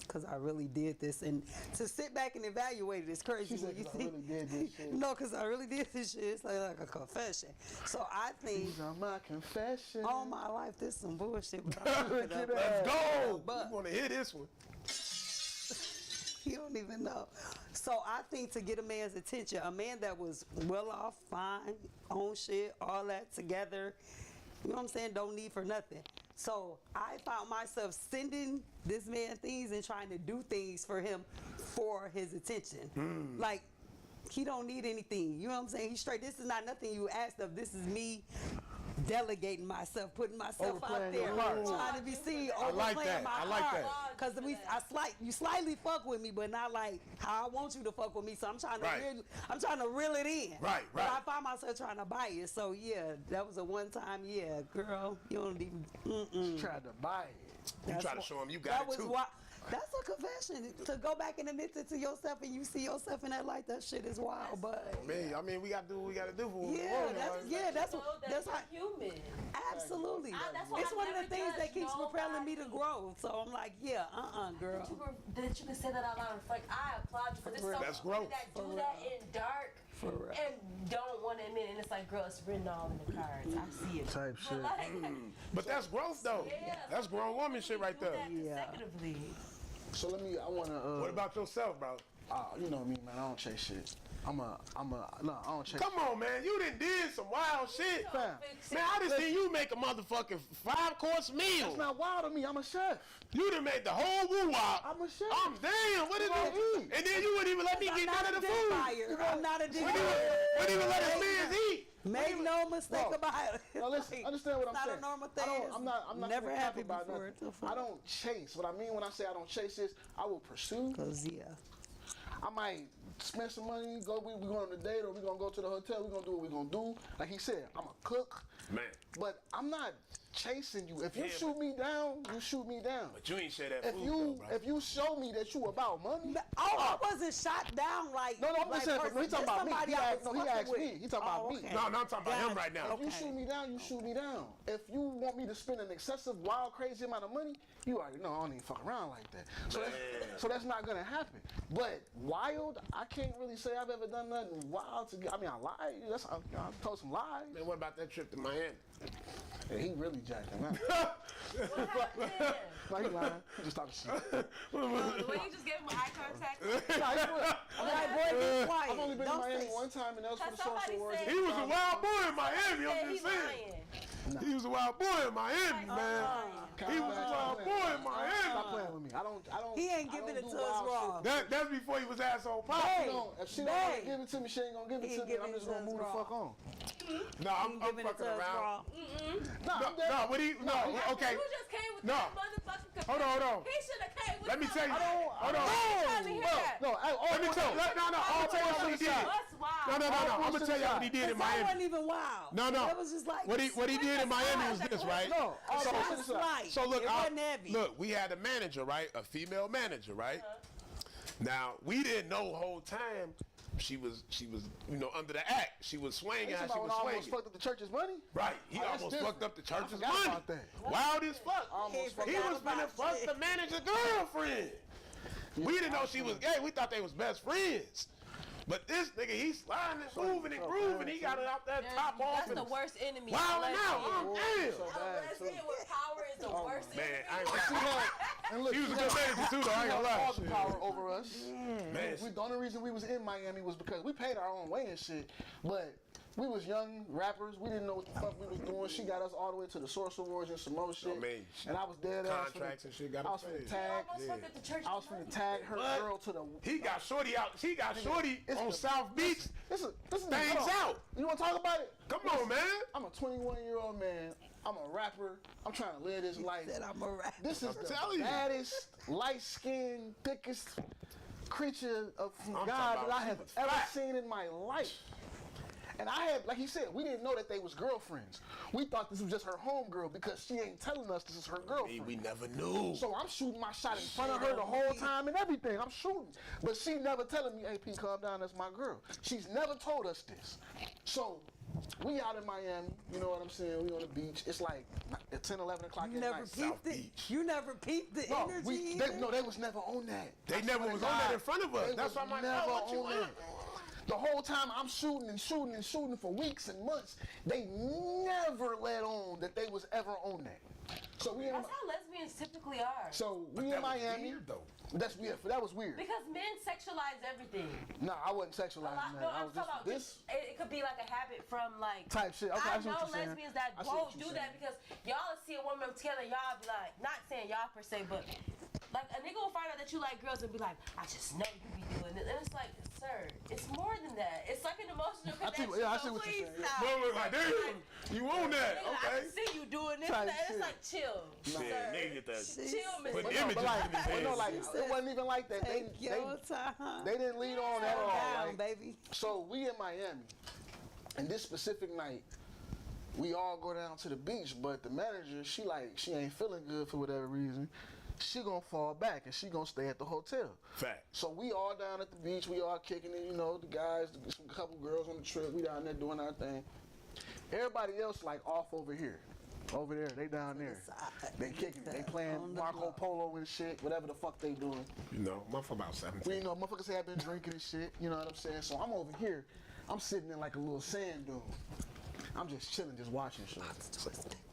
cause I really did this, and to sit back and evaluate it is crazy. She said, when you 'cause I see, really did this shit. No, cause I really did this shit. It's like a confession. So I think These are my confessions. all my life this some bullshit. But I'm Look at that. Let's go. But- We wanna hear this one. You don't even know. So I think to get a man's attention, a man that was well off, fine, own shit, all that together, you know what I'm saying, don't need for nothing. So I found myself sending this man things and trying to do things for him for his attention. Like, he don't need anything. You know what I'm saying? He's straight. This is not nothing you asked of. This is me delegating myself, putting myself out Overplaying there, your part. trying to be seen, I like overplaying that. my I like heart. that. Cause you slightly fuck with me, but not like how I want you to fuck with me. So I'm trying to Right. reel it in. Right, But right. I find myself trying to buy it. So yeah, that was a one time. Yeah, girl, you don't even. Tried to buy it. You That's try to wh- show him you that got it was too. why- That's a confession. To go back and admit it to yourself and you see yourself in that light, that shit is wild. But Man, I mean, we gotta do what we gotta do for what we yeah, want, that's like. that's know that that's you're how. human. Absolutely. That's why It's I one of the never things that judge keeps propelling me to nobody. grow. So I'm like, yeah, girl. That you can say that out loud. Like I applaud you for this. For real. That's Some women growth. that do For that real. in dark For real. and don't want to admit it. And it's like, girl, it's written all in the cards. I see it. Type But shit. like, But that's growth though. yeah, That's grown woman shit right do there. that Yeah. consecutively. So I wanna. What about yourself, bro? You know me, man. I don't chase shit. No, I don't chase. Come on, man. You done did some wild shit. Fam. Man, I just seen you make a motherfucking 5-course meal. It's not wild to me. I'm a chef. You done made the whole woo-wop. I'm a chef. I'm damn. What is What do I it? eat? And then you wouldn't even let me I'm get not none a of the dick food. buyer. I'm not a dick Wouldn't even let us live eat. Make no mistake No. about it. Now listen, Like, understand what I'm it's saying. not a normal thing. I'm not never gonna happy cap about before. nothing. I don't chase. What I mean when I say I don't chase is I will pursue. Cause yeah. I might spend some money, we going on a date or we gonna go to the hotel, we gonna do what we gonna do. Like he said, I'm a cook, Man, but I'm not chasing you. If you Yeah, shoot me down, you shoot me down. but you ain't share that If food, you though, bro. if you show me that you about money, I wasn't shot down like. no, I'm like just saying. person- No, he talking just about me. somebody He I asked, was no, he fucking asked with. me. He talking about me. okay. No, I'm talking about him right now. If you shoot me down, you shoot me down. If you want me to spend an excessive, wild, crazy amount of money, you already know I don't even fuck around like that. So that's not gonna happen. But wild, I can't really say I've ever done nothing wild to get. I mean, I lied. I told some lies. Man, what about that trip to Miami? And he really jacked him out. What happened there? No, he lying. He just talking shit. The way you just gave him eye contact. Nah, he real. Like, boy, be quiet. I've only been Don't to Miami say- one time, and that was for the Somebody social awards. said- He was a wild boy in Miami, Yeah, I'm he just saying. lying. He was a wild boy in Miami, man. He was a wild boy in Miami. Stop playing with me. I don't. He ain't I giving don't it do to us wild raw. shit. That's before he was asshole pop. If she don't want to give it to me, she ain't gonna give it He to ain't me. I'm giving just it gonna to move us the raw. fuck on. No, I'm Giving it fucking to us around. raw. No, okay. You just came with No. that motherfucking Hold on. He should have came with Let me tell you. Hold on. Let me hear that. No, Let me tell you. I'll tell you what he did. That's wild. No. I'm gonna tell you what he did in That wasn't Miami. even wild. No. It was just like What he did in Miami was this, right? No, all So- bullshit aside. light. So look, it wasn't heavy. look, we had a manager, right? A female manager, right? Now we didn't know the whole time she was, under the act. She was swinging how she Somebody was almost swinging. fucked up the church's money. Right, he Oh, that's almost different. fucked up the I church's forgot money. about that. Wild as fuck. Almost fucked He up. was finna fuck the manager's girlfriend. We didn't know she was gay. We thought they was best friends. But this nigga, he's sliding and moving and grooving. He got it out that top off That's and the worst enemy. wilding out. Oh, Damn. so A bad, lesbian with power is the worst Man, enemy. I ain't She had, and look, He was a she good had- manager too, though. I ain't gonna lie. all the power over us. Man, The only reason we was in Miami was because we paid our own way and shit. But we was young rappers. We didn't know what the fuck we was doing. She got us all the way to the Source Awards and some more shit. man, and I was dead ass. contracts and shit got I was us finna paid. tag. Almost fucked up the church. I was finna tag her What? girl to the. he got shorty out. She got shorty It's on the- South Beach. This is Things hold on. out. You want to talk about it? Come on, man. I'm a 21-year-old man. I'm a rapper. I'm trying to live this life. Said I'm a rapper. This is the telling you. baddest, light-skinned, thickest creature of talking God about that I she have was ever fat. seen in my life. And I had, like he said, we didn't know that they was girlfriends. We thought this was just her homegirl because she ain't telling us this is her girlfriend. We never knew. So I'm shooting my shot in front of her the whole time and everything. I'm shooting. But she never telling me, hey, P, calm down, that's my girl. She's never told us this. So we out in Miami, you know what I'm saying? We on the beach. It's like at 10, 11 o'clock You at never night. peeped it. Beach. You never peeped the No, energy. they was never on that. They never was on that in front of us. They That's why was I'm like, never oh, what you on want? that. The whole time I'm shooting and shooting and shooting for weeks and months, they never let on that they was ever on that. So we in, That's how lesbians typically are. so we That in was Miami. weird, though. That's weird. That was weird. Because men sexualize everything. Nah, I wasn't A sexualizing lot, that. no, I I'm was talking just about this. just, it could be like a habit from like Type shit. Okay, I I see what know you're saying. lesbians that I see what won't you're do that saying. because y'all see a woman together, y'all be like, not saying y'all per se, but like a nigga will find out that you like girls and be like, I just know you be doing this, and it's like, sir, it's more than that. It's like an emotional I see connection. what- yeah, I see so what you're please saying, yeah. stop. Bro was like, damn, you own that. Nigga, I Okay. can see you doing this. Type That. It's shit. like chill. Shit, sir. nigga get that. Chill, Put Mr. images But like, in his but no, head. like it wasn't even like that. Take your time. They didn't lead on at all. Down, Like, baby. so we in Miami, and this specific night, we all go down to the beach. But the manager, she ain't feeling good for whatever reason. She gonna fall back and she gonna stay at the hotel. Fact. So we all down at the beach. We all kicking it. You know, the guys, some couple girls on the trip. We down there doing our thing. Everybody else like off over here. Over there, they down there. They kicking it. They On playing the Marco block. Polo and shit. Whatever the fuck they doing. You know, motherfucker about 17. We, you know, motherfuckers say I've been drinking and shit, you know what I'm saying? So I'm over here, I'm sitting in like a little sand dune. I'm just chilling, just watching shit.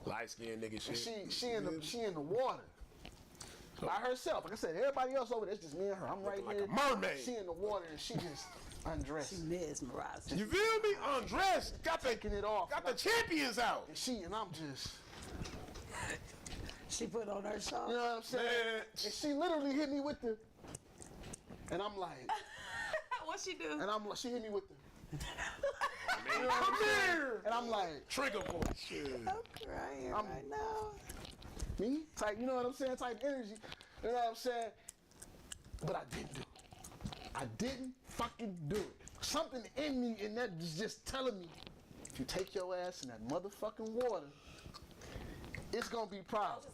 Light skinned nigga shit. And she in the water. By herself. Like I said, everybody else over there, it's just me and her. I'm right like here. a mermaid. She in the water and she just undressed. Mesmerized. You feel me? Undressed. Got Taking it off. the champions out. And I'm just, She put on her shawl. you know what I'm saying? Man. And she literally hit me with the, and I'm like, What she do? she hit me with the, Come here. and I'm like, Trigger voice. Shit. I'm crying right now. me? Type, you know what I'm saying? Type energy. You know what I'm saying? But I didn't do it. I didn't fucking do it. Something in me in that was just telling me, if you take your ass in that motherfucking water, it's gonna be problems.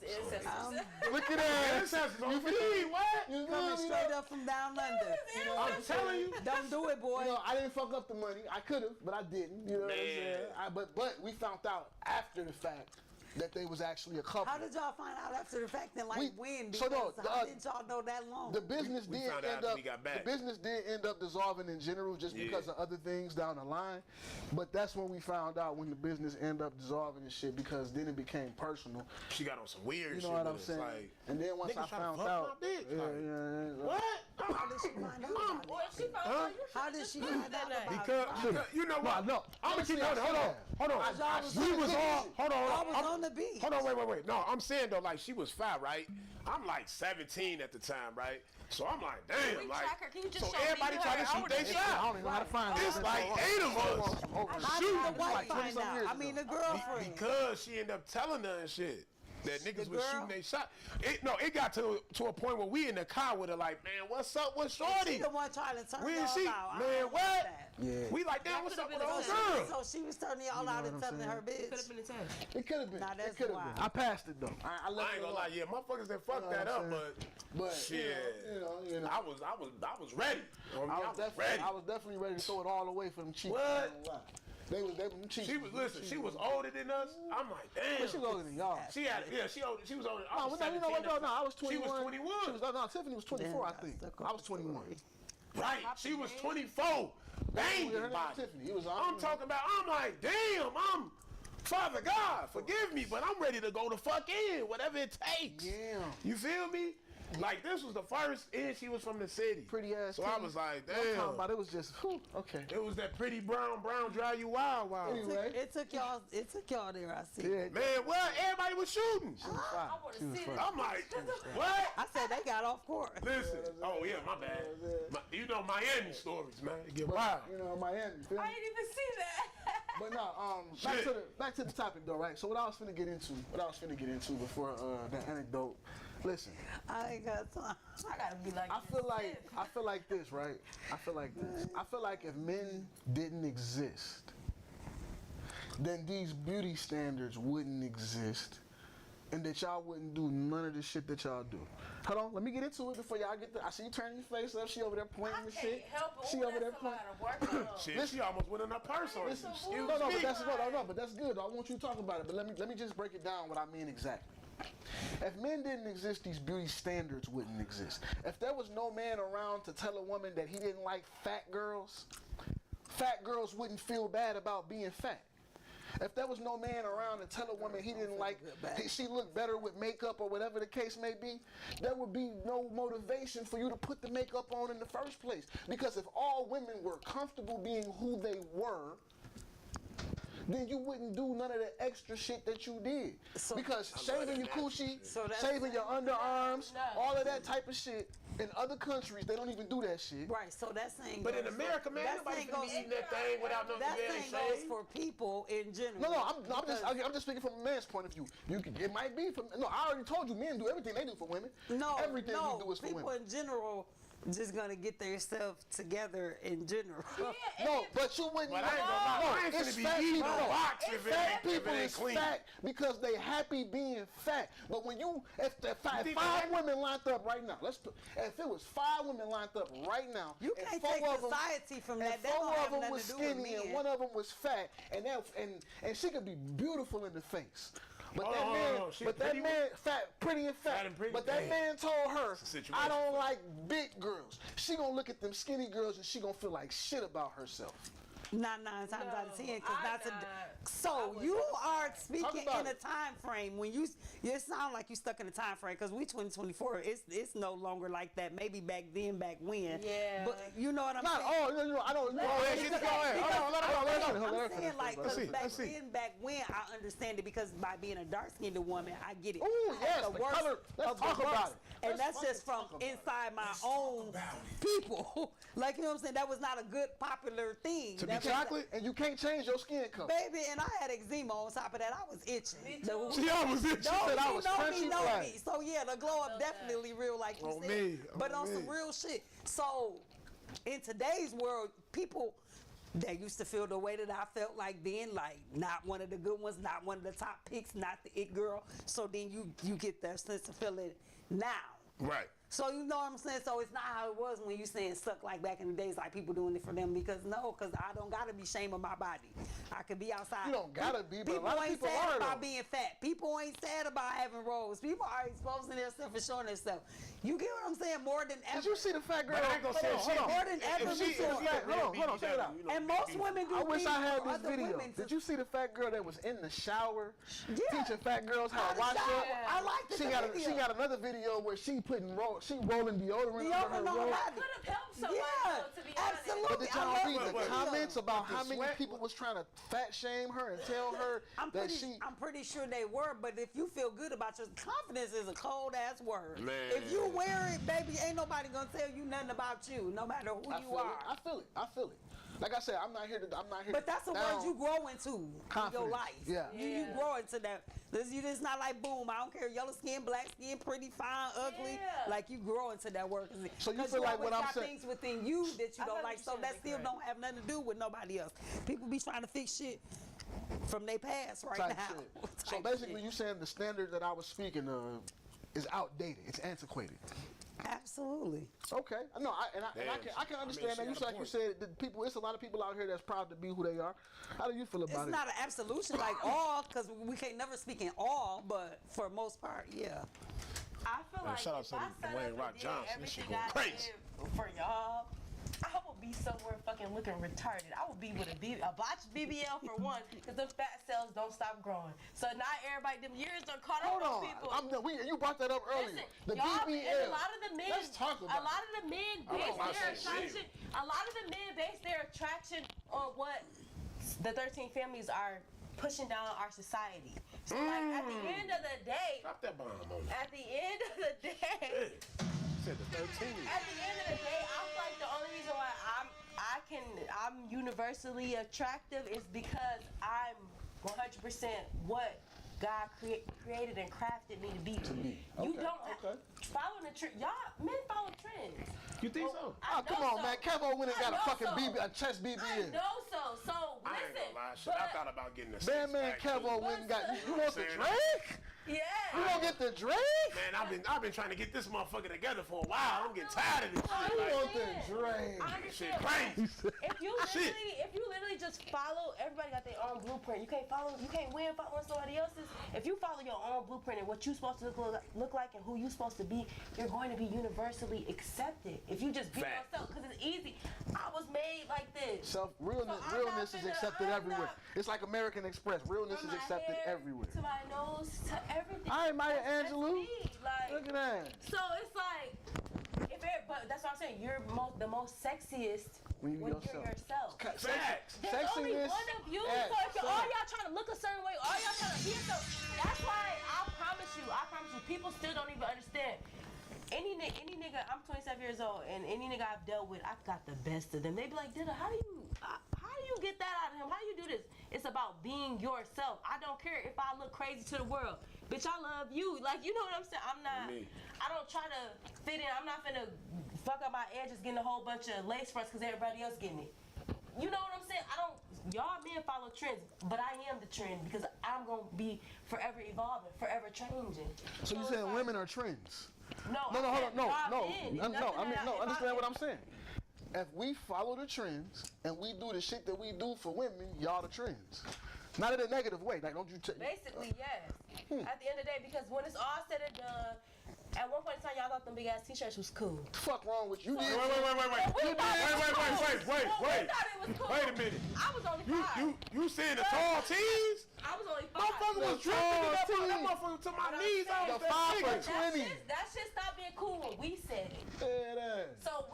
Look at that. Ancestors on feed, what? You Coming feel me? straight up from down under. I'm telling you. Don't do it, boy. You know, I didn't fuck up the money. I could have, but I didn't. You know what I'm saying? But we found out after the fact that they was actually a couple. How did y'all find out after the fact and like We- when? so Because no, how didn't y'all know that long? The business We did found out end after up. we got back. The business did end up dissolving in general, just because of other things down the line. But that's when we found out when the business ended up dissolving and shit, because then it became personal. She got on some weird You shit. know what I'm with us, saying? Like, And then once niggas I tryna found fuck out, my bitch. yeah, Like, yeah. what? How did she find out about it? Well, if she found out, you How should've did just she left find that out night. about Because you know what? No, I'm gonna keep honestly, hold on. Hold on. y'all was We on was the all. beach. Hold on. Y'all was I'm- on the beach. Hold on. Wait. No, I'm saying though, like she was 5, right? I'm like 17 at the time, right? So I'm like, damn, we like. track her? Can you just So show me everybody her? trying to I shoot would've their been- I shot. don't even know how to find it. It's like 8 of us. How Shoot. did the wife like find 20-some years out? I mean, the ago. girlfriend. Because she ended up telling her and shit that niggas was girl? shooting their shot. It got to a point where we in the car with her like, man, what's up with Shorty? She the one trying to turn We y'all and she, out. I man, don't what? like that. Yeah. We like, damn, That what's up could've with been old a girl? So she was turning y'all out and telling her Could have bitch. been a test. It could have been. Nah, that's it could have wild. been. I passed it though. I let I ain't it gonna alone. lie, yeah, motherfuckers that fucked You know that what up, I'm but saying? shit. You know. I was ready. I was definitely ready to throw it all away for them cheeks. What? I ain't gonna lie. They was them cheeks. She was older than us. I'm like, damn. But she was older than y'all. She was older. I No, was no, you know what? 17. No, I was 21. She was 21. She was, no, Tiffany was 24, I Damn, think. that's I was 21. Right. She was 24. Banging Her name was body. Tiffany. It was I'm talking about, I'm like, damn, I'm Father God, forgive me, but I'm ready to go the fuck in, whatever it takes. Yeah. You feel me? Like, this was the first, and she was from the city. Pretty ass. So I titties. was like, You know what I'm talking damn. about? It was just, whew, okay. It was that pretty brown, dry you wild. Anyway. It took y'all there, I see. Yeah, Man, what? Everybody was shooting. she was fine. I want She to was see fine. this. I'm like, what? I said they got off course. Listen. Oh, yeah, my bad. You know Miami stories, man. They get wild. You know, Miami. Feel me? I didn't even see that. But no, back to the topic though, right? So what I was finna get into before the anecdote. Listen, I ain't got time. I gotta be like. I feel like this, right? I feel like if men didn't exist, then these beauty standards wouldn't exist. And that y'all wouldn't do none of the shit that y'all do. Hold on, let me get into it before y'all get there. I see you turning your face up. She over there pointing I and can't shit. help it. She Ooh, over there that's a pointing. lot of work. Shit, she almost went in her purse on us. Listen, Excuse no, but me. that's but that's good. I want you to talk about it. But let me just break it down what I mean exactly. If men didn't exist, these beauty standards wouldn't exist. If there was no man around to tell a woman that he didn't like fat girls wouldn't feel bad about being fat. If there was no man around to tell a woman he didn't like, she looked better with makeup or whatever the case may be, there would be no motivation for you to put the makeup on in the first place. Because if all women were comfortable being who they were, then you wouldn't do none of the extra shit that you did. So- Because shaving your coochie, So that's- shaving your underarms, No. all of that type of shit, in other countries, they don't even do that shit. Right, so that saying But goes, in America, man, that nobody saying finna be goes, eating that thing without no that very thing goes shade. for people in general. No, I'm Because- just speaking from a man's point of view. It might be from, no, I already told you, men do everything they do for women. No, Everything no, we do is for people women. in general just gonna get themselves together in general. No, but you wouldn't. But I ain't gonna lie, I ain't it's finna be fat eating people. no box if it Fat ain't- if it people ain't is clean. fat because they happy being fat. But when if think five that- women lined up right now, if it was 5 women lined up right now, You and can't 4 take of them- society from and that. That 4 don't of have them nothing was to do with skinny and men. 1 of them was fat, and she could be beautiful in the face. But Hold that on, man, hold on. She but that pretty man, pretty and fat. Fat and pretty? But that Damn. man told her, a situation. I don't like big girls. She gonna look at them skinny girls and she gonna feel like shit about herself. Not 9 times out of 10, because I that's not. So you are speaking about in a it. time frame when you sound like you stuck in a time frame because we 2024. It's no longer like that. Maybe back then, back when. Yeah. But you know what I'm Not saying? all, I don't. ahead, get it going. Hold on, let her I'm finish. saying like, Let's because see, back let's see. then, back when, I understand it because by being a dark-skinned woman, I get it. Ooh, I had yes, the color. Let's of the talk about worst. it. And Let's that's just fucking from talk about it. inside my own people. Like, you know what I'm saying? That was not a good, popular thing. To be That was- chocolate? And you can't change your skin color. Baby, and I had eczema on top of that. I was itching. Me The- too. She almost did. She Know said I me, was know crunchy me, know black. me. So yeah, the glow up definitely real, like you On said. me, But on on some me. real shit. So in today's world, people that used to feel the way that I felt like then, like not one of the good ones, not one of the top picks, not the it girl. So then you get that sense of feeling now. Right. So you know what I'm saying? So it's not how it was when you saying suck like back in the days, like people doing it for them. Because I don't gotta be shaming my body. I could be outside. You don't gotta be, but a people lot of ain't people sad are, about though. being fat. People ain't sad about having rolls. People are exposing themselves and showing themselves. You get what I'm saying? More than ever. Did you see the fat girl? But I ain't gonna say Hold on, More than ever before. Hold on, check it out. And most women do I wish things I had for this other video. women to- Did you see the fat girl that was in the shower Yeah. teaching fat girls how How to to wash shower. up? I liked the She video. got another video where she rolling deodorant under her Deodorant on her robe. body. Could have helped somebody, Yeah, though, to be honest. absolutely. But did I y'all love read the the video. comments about how many sweat? people was trying to fat shame her and tell her that I'm pretty sure they were, but if you feel good about your confidence is a cold ass word. Man. If you wear it, baby, ain't nobody gonna tell you nothing about you, no matter who I you feel are. it. I feel it. Like I said, I'm not here to. But that's a down. word you grow into in your Confidence. life. Yeah. You grow into that. It's not like boom. I don't care yellow skin, black skin, pretty, fine, ugly. Yeah. Like you grow into that word. So you 'Cause feel like what always I'm got saying- things within you that you I don't feel like. what So you're that saying, still right. don't have nothing to do with nobody else. People be trying to fix shit from their past right Type now. shit. So Type basically, shit. you saying the standard that I was speaking of is outdated. It's antiquated. Absolutely. Okay. No, I can understand that. she You got a like you point. said, the people. It's a lot of people out here that's proud to be who they are. How do you feel about It's it? not an absolution like all, because we can't never speak in all, but for most part, yeah. I feel like shout out if to I set Dwayne up Rock and did Johnson. This shit everything going I crazy. did for y'all, I would be somewhere fucking looking retarded. I would be with a botched BBL for one, because the fat cells don't stop growing. So not everybody, them years are caught Hold up on. on people. You brought that up earlier. Listen, The y'all, BBL. and a lot of the men, Let's talk about a lot of the men I don't base know why their I said attraction. A lot of the men base their attraction on what the 13 families are pushing down our society. So like at the end of the day, Drop that bomb on me. at the end of the day. Said the 13. At the end of the day, I feel like the only reason why I'm universally attractive is because I'm 100% what God created and crafted me to be. You Okay, don't okay. follow the trend. Y'all men follow trends. You think so? I Oh, come know on, so. man. Kevo went and I got a know fucking so. a chest I BBL. know so. So I ain't listen. gonna lie. Shit, I but- thought about getting a Man, six-pack, Kevo too. went and got. You want the Saying- Drake? Yeah. You gonna get the Drake? Man, I've been trying to get this motherfucker together for a while. I'm getting tired of this I shit. You Like, want the understand. Drake? I shit understand. crazy. If you literally just follow, everybody got their own blueprint. You can't win following somebody else's. If you follow your own blueprint and what you're supposed to look like and who you're supposed to be, you're going to be universally accepted. If you just be Fact. yourself, because it's easy. I was made like this. Realness So I'm realness not is finna- accepted I'm everywhere. not- It's like American Express. Realness From is my accepted hair everywhere. To my nose, to everything. All right, Maya That's Angelou. me. Like, Look at that. so it's like, but that's what I'm saying. You're the most sexiest When you're you're yourself. yourself. Facts. There's only Sexiness one of you. at So if you're all sex. y'all trying to look a certain way, all y'all trying to be so. That's why I promise you, people still don't even understand. Any nigga, I'm 27 years old, and any nigga I've dealt with, I've got the best of them. They be like, Dida, how do you get that out of him? How do you do this? It's about being yourself. I don't care if I look crazy to the world. Bitch, I love you. Like, you know what I'm saying? I don't try to fit in. I'm not finna fuck up my edges getting a whole bunch of lace fronts because everybody else getting it. You know what I'm saying? Y'all men follow trends, but I am the trend because I'm gonna be forever evolving, forever changing. So you it's saying like- women are trends? No, No, hold on, no. understand what I'm saying. If we follow the trends and we do the shit that we do for women, y'all the trends. Not in a negative way. Like, don't you take. Basically, yes. At the end of the day, because when it's all said and done, at one point in time, y'all thought them big ass t-shirts was cool. The fuck wrong with you? Wait. We Wait. thought it was cool. Wait. We thought it was cool. Wait a minute. I was only 5. You saying the tall tees? I was only 5. Motherfucker was dripping that motherfucker to my knees. I The was that 5 nigga. for 20. That shit stopped being cool when we said it. Yeah, that. So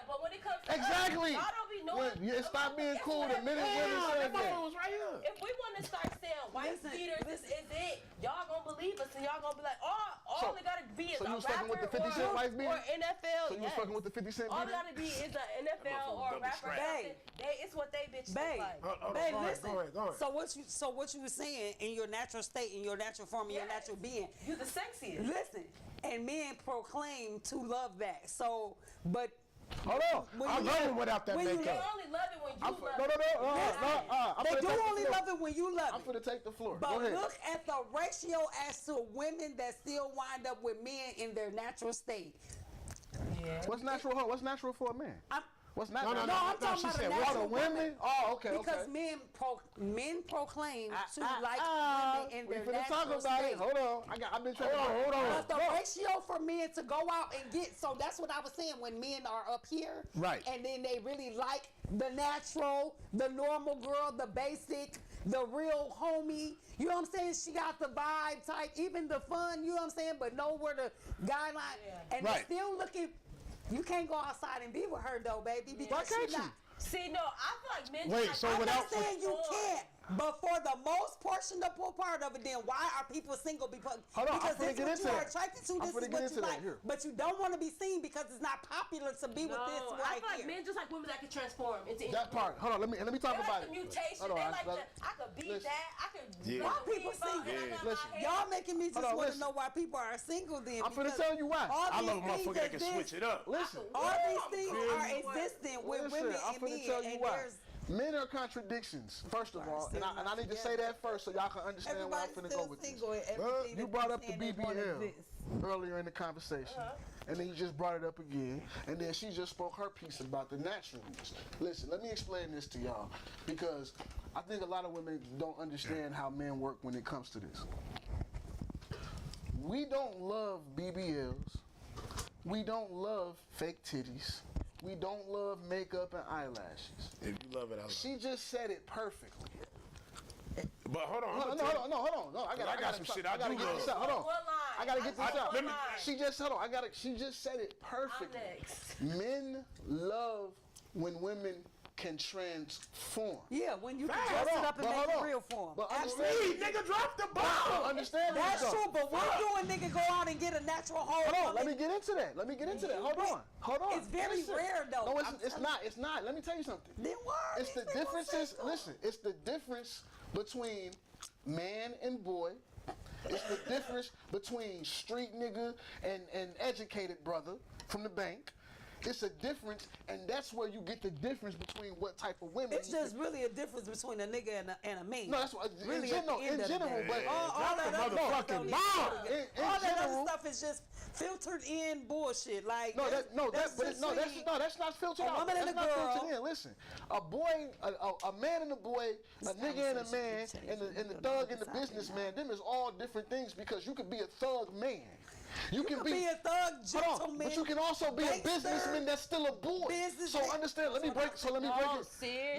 but when it comes to Exactly. us, y'all don't be knowing. It stopped being It's cool the whatever. minute women Damn, said that that. motherfucker was right here. If we want to start saying white Listen, beaters, this is it. Y'all gonna believe us, and y'all gonna be like, all So- they gotta be is so you a was fucking rapper with the 50 Cent or, wife beater? or NFL. So you was yes. fucking with the 50 Cent All they beater? gotta be is an NFL or a double rapper. strap. Something. It's what they bitches look Babe, like. Hold on, babe, go ahead, listen. go ahead, go ahead. So what you were saying in your natural state, in your natural form, in your Yes. natural being. You the sexiest. Listen, and men proclaim to love that. So, but Hold on. when I'm you- loving without that when you They makeup. only love it when you love No. it. I'm they finna do take the only floor. love it when you love I'm it. finna take the floor. But Go ahead. look at the ratio as to women that still wind up with men in their natural state. Yeah. What's natural? What's natural for a man? What's natural? No, I'm talking she about said a what? natural Oh, the women? Oh, okay, Because okay. men proclaim to like women in we their finna talk natural about state. it. Hold on. I've been trying Hold on. But the ratio for men to go out and get, so that's what I was saying, when men are up here, Right. and then they really like the natural, the normal girl, the basic, the real homie, you know what I'm saying? She got the vibe type, even the fun, you know what I'm saying? But know where the guideline, and Right. they're still looking, you can't go outside and be with her though, baby, because Why can't she you? not. See, no, I feel like men. Wait, just so like, I'm without- not saying you can't, but for the most portionable part of it, then why are people single? Because Hold on, I'm because finna this get is into what you are that. attracted to, I'm this finna is get what into you that like. here. But you don't want to be seen because it's not popular to be with this No, I right feel like here. men just like women that can transform into That part. Hold on. Let me talk They about like it. the mutation. Hold on, They I- like let- the, I could beat listen. that. I could. Yeah. let Why the people weed bump single? and I got Listen. my hair. Y'all making me just Hold on, want to listen. know why people are single then. I'm finna because tell you why. all I these love a things motherfucker that can exist- switch it up. Listen. All these things Yeah. are existent with Listen, women I'm and finna men, tell you and why. there's Men are contradictions, first of all, and I need to say that first so y'all can understand where I'm everybody's finna go still with this. single and everything You that brought they up the saying they wanna BBL exist. earlier in the conversation, and then you just brought it up again, and then she just spoke her piece about the naturalness. Listen, let me explain this to y'all, because I think a lot of women don't understand how men work when it comes to this. We don't love BBLs. We don't love fake titties. We don't love makeup and eyelashes. If you love it, I love it. She just said it perfectly. But hold on. No, I'm no, gonna hold on, no, hold on. No, I I got some shit I gotta do get love. this out. Hold on. What line? I gotta get this I out. want line. She just hold on. She just said it I'm perfectly. next. Men love when women can transform. Yeah, when you can Facts. dress Hold it on, up and but make hold it on. real for 'em. But Absolutely. Hey, nigga, drop the ball. Understand this, That's though. true, but when you a nigga go out and get a natural whole Hold on, let woman, me get into that. Hold on. It's very Listen. rare, though. No, I'm it's not. It's not. Let me tell you something. then why are It's the these people differences. single? Listen, it's the difference between man and boy. It's the difference between street nigga and educated brother from the bank. It's a difference, and that's where you get the difference between what type of women. It's just really a difference between a nigga and a man. no, that's what really in general. at the end In of the general, day. but all that other motherfucking stuff don't even bomb. matter. In All that general- other stuff is just filtered in bullshit. Like No, that's just sweet. that's not filtered A out. woman and That's a not girl. filtered in. Listen, a boy, a man and a boy, a nigga and a man, and the thug and the businessman. Them is all different things because you could be a thug man. You You can be a thug, Hold on, gentleman, but you can also be a gangster, businessman that's still a boy. businessman. So understand. Let me break. So let me No, break it.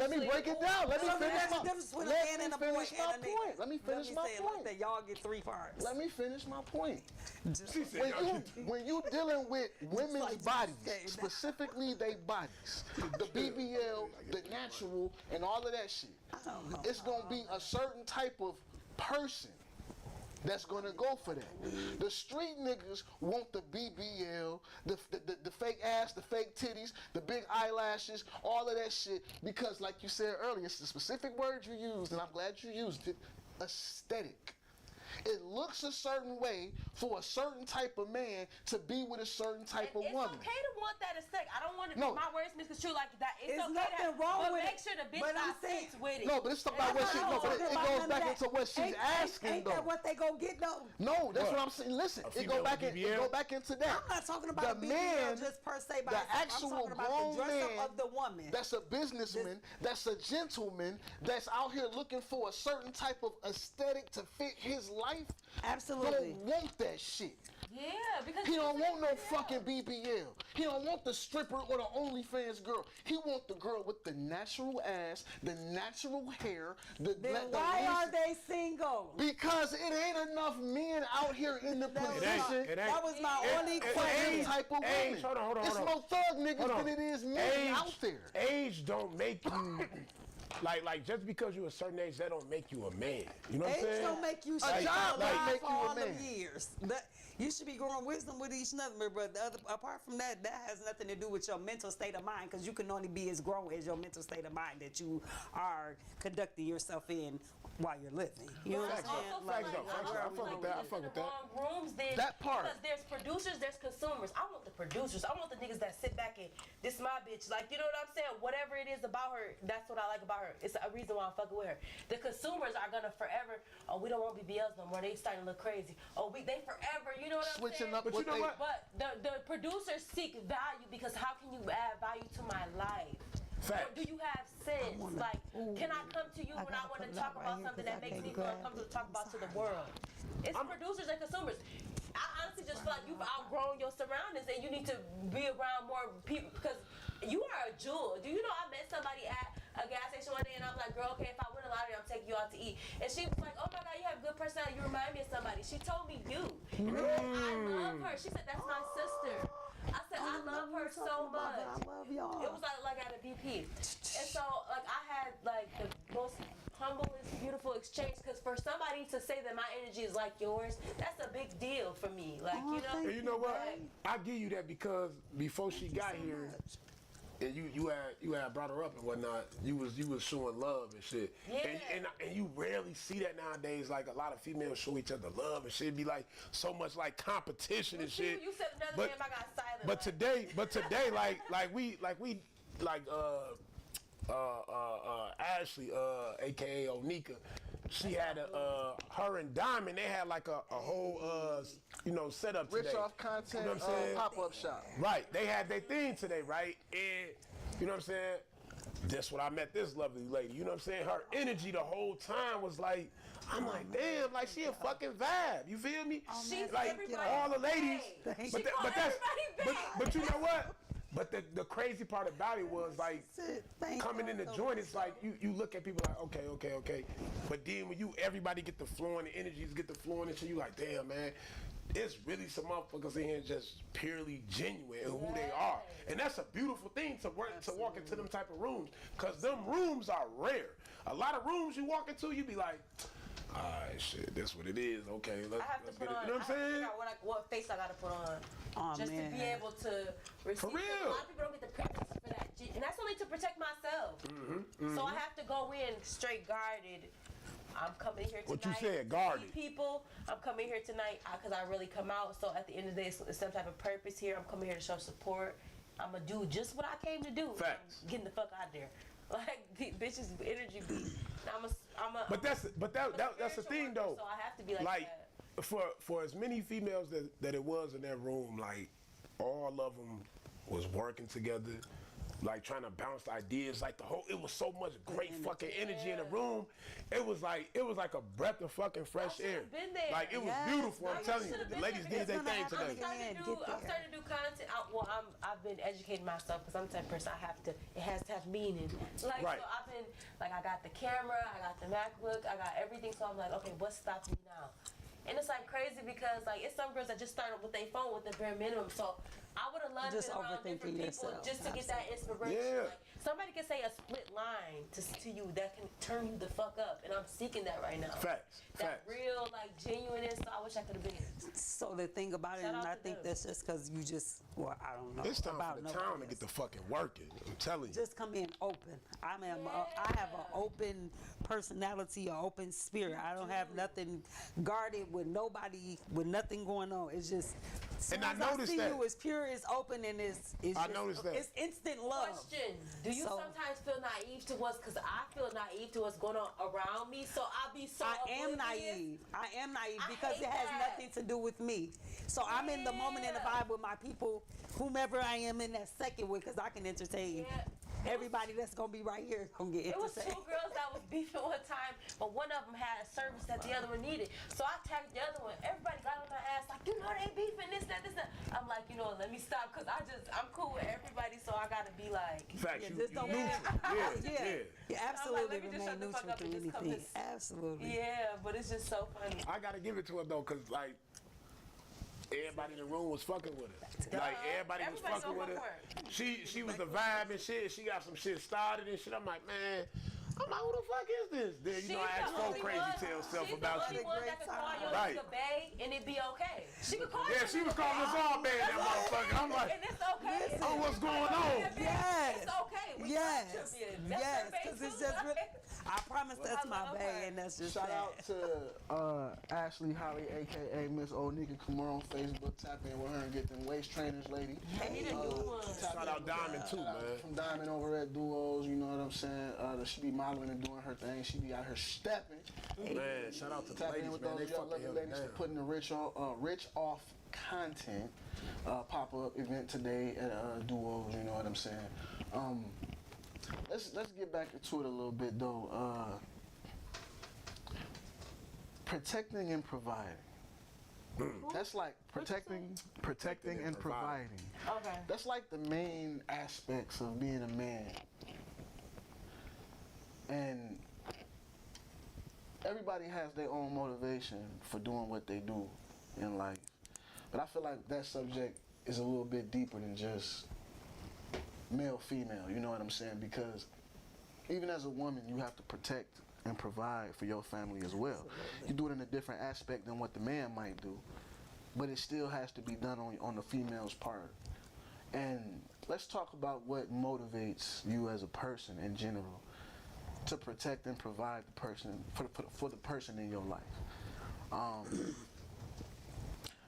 Let me seriously. break it down. Let me So finish there's a my. difference between a Let man me and a boy finish my and a nigga. point. Let me finish my say it like point. that. Y'all get three parts. Let me finish my point. She said, When y'all you get- when you dealing with women's like bodies, saying that. specifically they bodies, the BBL, the natural, and all of that shit, it's gonna be a certain type of person that's gonna go for that. The street niggas want the BBL, the fake ass, the fake titties, the big eyelashes, all of that shit, because like you said earlier, it's the specific word you used, and I'm glad you used it, aesthetic. It looks a certain way for a certain type of man to be with a certain type of It's woman. okay to want that aesthetic. I don't want No. my words misconstrued like that. It's There's okay nothing to wrong but with make it. sure the bitch But I'm got saying- sense with it. No, but it's about what she. I'm No, not but talking it about goes none back of into that. what she's Ain't asking that though. what they go get though? No, that's What? what I'm saying. Listen, it female go back with in, BBL? it go back into that. I'm not talking about the a man, BBL just per se by the itself. actual I'm talking about grown the dress man up of the woman. That's a businessman. That's a gentleman. That's out here looking for a certain type of aesthetic to fit his life. Absolutely. Don't want that shit. Yeah, because He don't want no yeah. fucking BBL. He don't want the stripper or the OnlyFans girl. He want the girl with the natural ass, the natural hair, Then why are they single? Because it ain't enough men out here in the That was position. It ain't. That was my only it- For question. any type of Age, women. hold on. It's more thug niggas Hold on. than it is men out there. Age don't make you like just because you're a certain age, that don't make you a man. You know what I'm Age saying? don't make you A stay job don't alive make for you a all man. them years. You should be growing wisdom with each other, but apart from that, that has nothing to do with your mental state of mind, because you can only be as grown as your mental state of mind that you are conducting yourself in while you're living. You know what I'm Facts, saying? though. Like, Facts, though. Facts, though. I fuck with that. I fuck with that. Wrong rooms then. That part. Because there's producers, there's consumers. I want the producers. I want the niggas that sit back and this is my bitch. Like, you know what I'm saying? Whatever it is about her, that's what I like about her. It's a reason why I'm fucking with her. The consumers are gonna forever, oh, we don't want BBLs no more. They starting to look crazy. Oh, they forever, you you know what I'm switching saying? up But what you know they. what? But the producers seek value because how can you add value to my life? Facts. Or do you have sense? Like, can I come to you when I gotta want put to it talk out about right here something 'cause that I makes can't me feel grab uncomfortable it. to talk about to the world? It's producers and consumers. I honestly just feel like you've outgrown your surroundings and you need to be around more people because you are a jewel. Do you know I met somebody at a gas station one day and I was like, girl, okay, if I win a lottery, I'm taking you out to eat. And she was like, oh my God, you have good personality. You remind me of somebody. She told me you. And I love her. She said, that's my sister. I said, I love her so much. I love y'all. It was like at a BP. And so like I had like the most humblest, beautiful exchange because for somebody to say that my energy is like yours, that's a big deal for me. Like, you know? thank And you know what? Like, I give you that because before she got here, and you had brought her up and whatnot, you was showing love and shit. Yeah. And you rarely see that nowadays. Like a lot of females show each other love and shit. It'd be like so much like competition and shit. You said another name, I got silent. But today, like Ashley, aka Onika, she had her and Diamond. They had like a whole setup today. Rich off content, You know what I'm saying? pop-up shop. Right. They had their thing today, right? And you know what I'm saying? That's when I met this lovely lady. You know what I'm saying? Her energy the whole time was like, I'm like, damn, like she a fucking vibe. You feel me? She's Like everybody all the ladies. bae. She But called everybody bae. but you know what? But the crazy part about it was like coming in the joint, it's like you look at people like, okay. But then when everybody get the flowing, the energies get the flowing and shit, you like, damn, man. It's really some motherfuckers in here just purely genuine in who they are. And that's a beautiful thing to walk into them type of rooms. Cause them rooms are rare. A lot of rooms you walk into, you be like, alright, shit, that's what it is. Okay, I have to let's put get it. on. You know what I'm I have to saying? figure out what face I gotta put on, Oh, just man. to be able to receive. For real. A lot of people don't get the privilege for that, and that's only to protect myself. So I have to go in straight guarded. I'm coming here tonight. What you said, to guarded. see people. I'm coming here tonight because I really come out. So at the end of the day, it's some type of purpose here. I'm coming here to show support. I'm gonna do just what I came to do. Facts. I'm getting the fuck out of there. Like the bitches energy be. But that's the thing though. So I have to be like that. For as many females that it was in that room, like all of them was working together, like trying to bounce ideas. Like it was so much great fucking energy in the room. It was like a breath of fucking fresh air. should've been there. Like it was Yes, beautiful. I'm you telling you, should've the been ladies there. did their It's gonna thing happen today. again. I'm starting to do content. I've been educating myself because I'm the type of person it has to have meaning. Like, Right. so I've been, like, I got the camera, I got the MacBook, I got everything. So I'm like, okay, what's stopping me now? And it's like crazy because like it's some girls that just started with their phone with the bare minimum. So I would have loved Just to be around different overthinking people yourself. just to get that inspiration. Yeah. Like, somebody can say a split line to you that can turn you the fuck up, and I'm seeking that right now. Facts. That Facts. real like genuineness. So I wish I could have been. So the thing about it, Shout and out I to think them. that's just because you just, well, I don't know. It's time about for the nobody town to else. get the fucking working. I'm telling you. Just come in open. I have an open personality, an open spirit. I don't have nothing guarded with nobody, with nothing going on. It's just, And I as noticed see that. you, it's pure, it's open, and it's I just, noticed that. It's instant love. Question: do you So- sometimes feel naive to what's? Because I feel naive to what's going on around me. So I'll be so. I am oblivious. naive. I am naive I because hate it has that. nothing to do with me. So I'm in the moment and the Yeah. vibe with my people, whomever I am in that second with, because I can entertain Yeah. everybody that's gonna be right here. Gonna get It was two entertained. girls that was beefing one time, but one of them had a service that the other one needed. So I tagged the other one. Everybody got on my ass like, you know they beefing this, that. I'm like, you know what, let me stop because I'm cool with everybody, so I gotta be like. Facts. Yeah, You just don't neutral. Yeah. Yeah, I'm absolutely like, let me just shut remain the fuck neutral up to and just come anything. and- Absolutely. Yeah, but it's just so funny. I gotta give it to her though, cause like everybody in the room was fucking with her. Like everybody was Everybody's fucking with gonna her. fuck She was the vibe and shit. She got some shit started and shit. I'm like, man, who the fuck is this? Then you know, I asked folk crazy tale stuff about She's you. the only one that could call your Right. nigga bae and it be okay. She could call Yeah, your she was nigga calling us bae. all bad, that motherfucker. I'm like, And it's okay. oh, what's going on? Yes. It's okay. We Yes, contribute. That's yes, her bae because it's too, just, right? I promise that's I my love bae, her. and that's just Shout that. out to Ashley Holly, aka Miss Onika. Come on Facebook, tap in with her and get them waist trainers, lady. And he the new one. Shout out Diamond too, man. From Diamond over at Duos, you know what I'm saying? She be modeling and doing her thing. She be out here stepping. Man, shout out to the Tap in ladies, with man. They those young fucking lovely held it ladies for down. putting the rich off content pop-up event today at Duos. You know what I'm saying? Let's get back into it a little bit though. Protecting and providing. That's like protecting and providing. Okay. That's like the main aspects of being a man. And everybody has their own motivation for doing what they do in life. But I feel like that subject is a little bit deeper than just male, female, you know what I'm saying? Because even as a woman, you have to protect and provide for your family as well. You do it in a different aspect than what the man might do, but it still has to be done on the female's part. And let's talk about what motivates you as a person in general to protect and provide the person for the person in your life.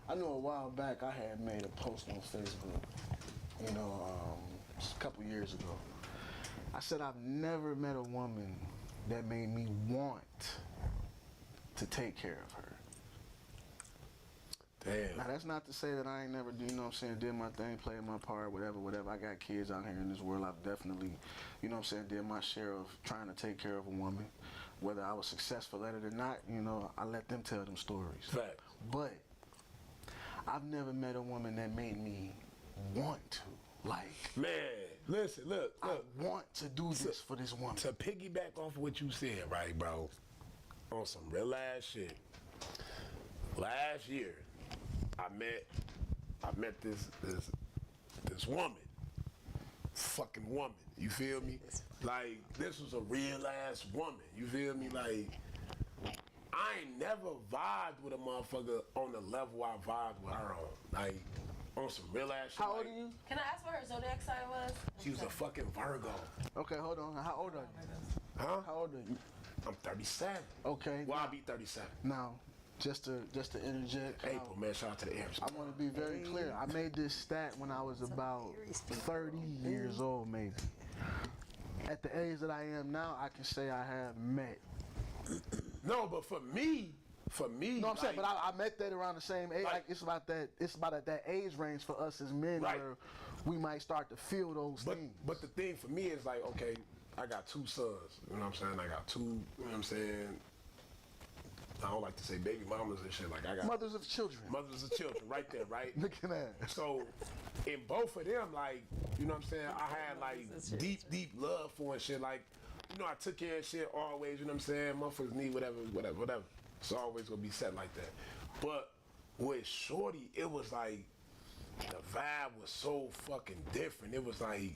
I know a while back I had made a post on Facebook, you know, a couple years ago. I said I've never met a woman that made me want to take care of her. Damn. Now that's not to say that I ain't never, you know what I'm saying, did my thing, played my part, whatever. I got kids out here in this world. I've definitely, you know what I'm saying, did my share of trying to take care of a woman. Whether I was successful at it or not, you know, I let them tell them stories. Fact. But I've never met a woman that made me want to. Like, Man, listen, look. I want to do this for this woman. To piggyback off what you said, right, bro? On some real ass shit. Last year, I met this woman. Fucking woman. You feel me? Like, this was a real ass woman. You feel me? Like, I ain't never vibed with a motherfucker on the level I vibed with her on. Like, on some real ass shit. How old like, are you? Can I ask what her zodiac sign was? She was a fucking Virgo. Okay, hold on. How old are you? Huh? How old are you? I'm 37. Okay. Well, now- I'll be 37. Now, just to interject. April, man. Shout out to the Aries. I want to be very clear. I made this stat when I was about 30 years old, maybe. At the age that I am now, I can say I have met. No, but for me, No, I'm saying, like, but I met that around the same age. Like- Like it's about at that age range for us as men, Right. where we might start to feel those things. But the thing for me is like, okay, I got two sons. You know what I'm saying? I got two. You know what I'm saying? I don't like to say baby mamas and shit. Like I got Mothers of children. mothers of children right there, right? Look at that. So in both of them, like, you know what I'm saying? I had like deep love for and shit. Like, you know, I took care of shit always. You know what I'm saying? Motherfuckers need whatever. It's always gonna be set like that. But with Shorty, it was like the vibe was so fucking different. It was like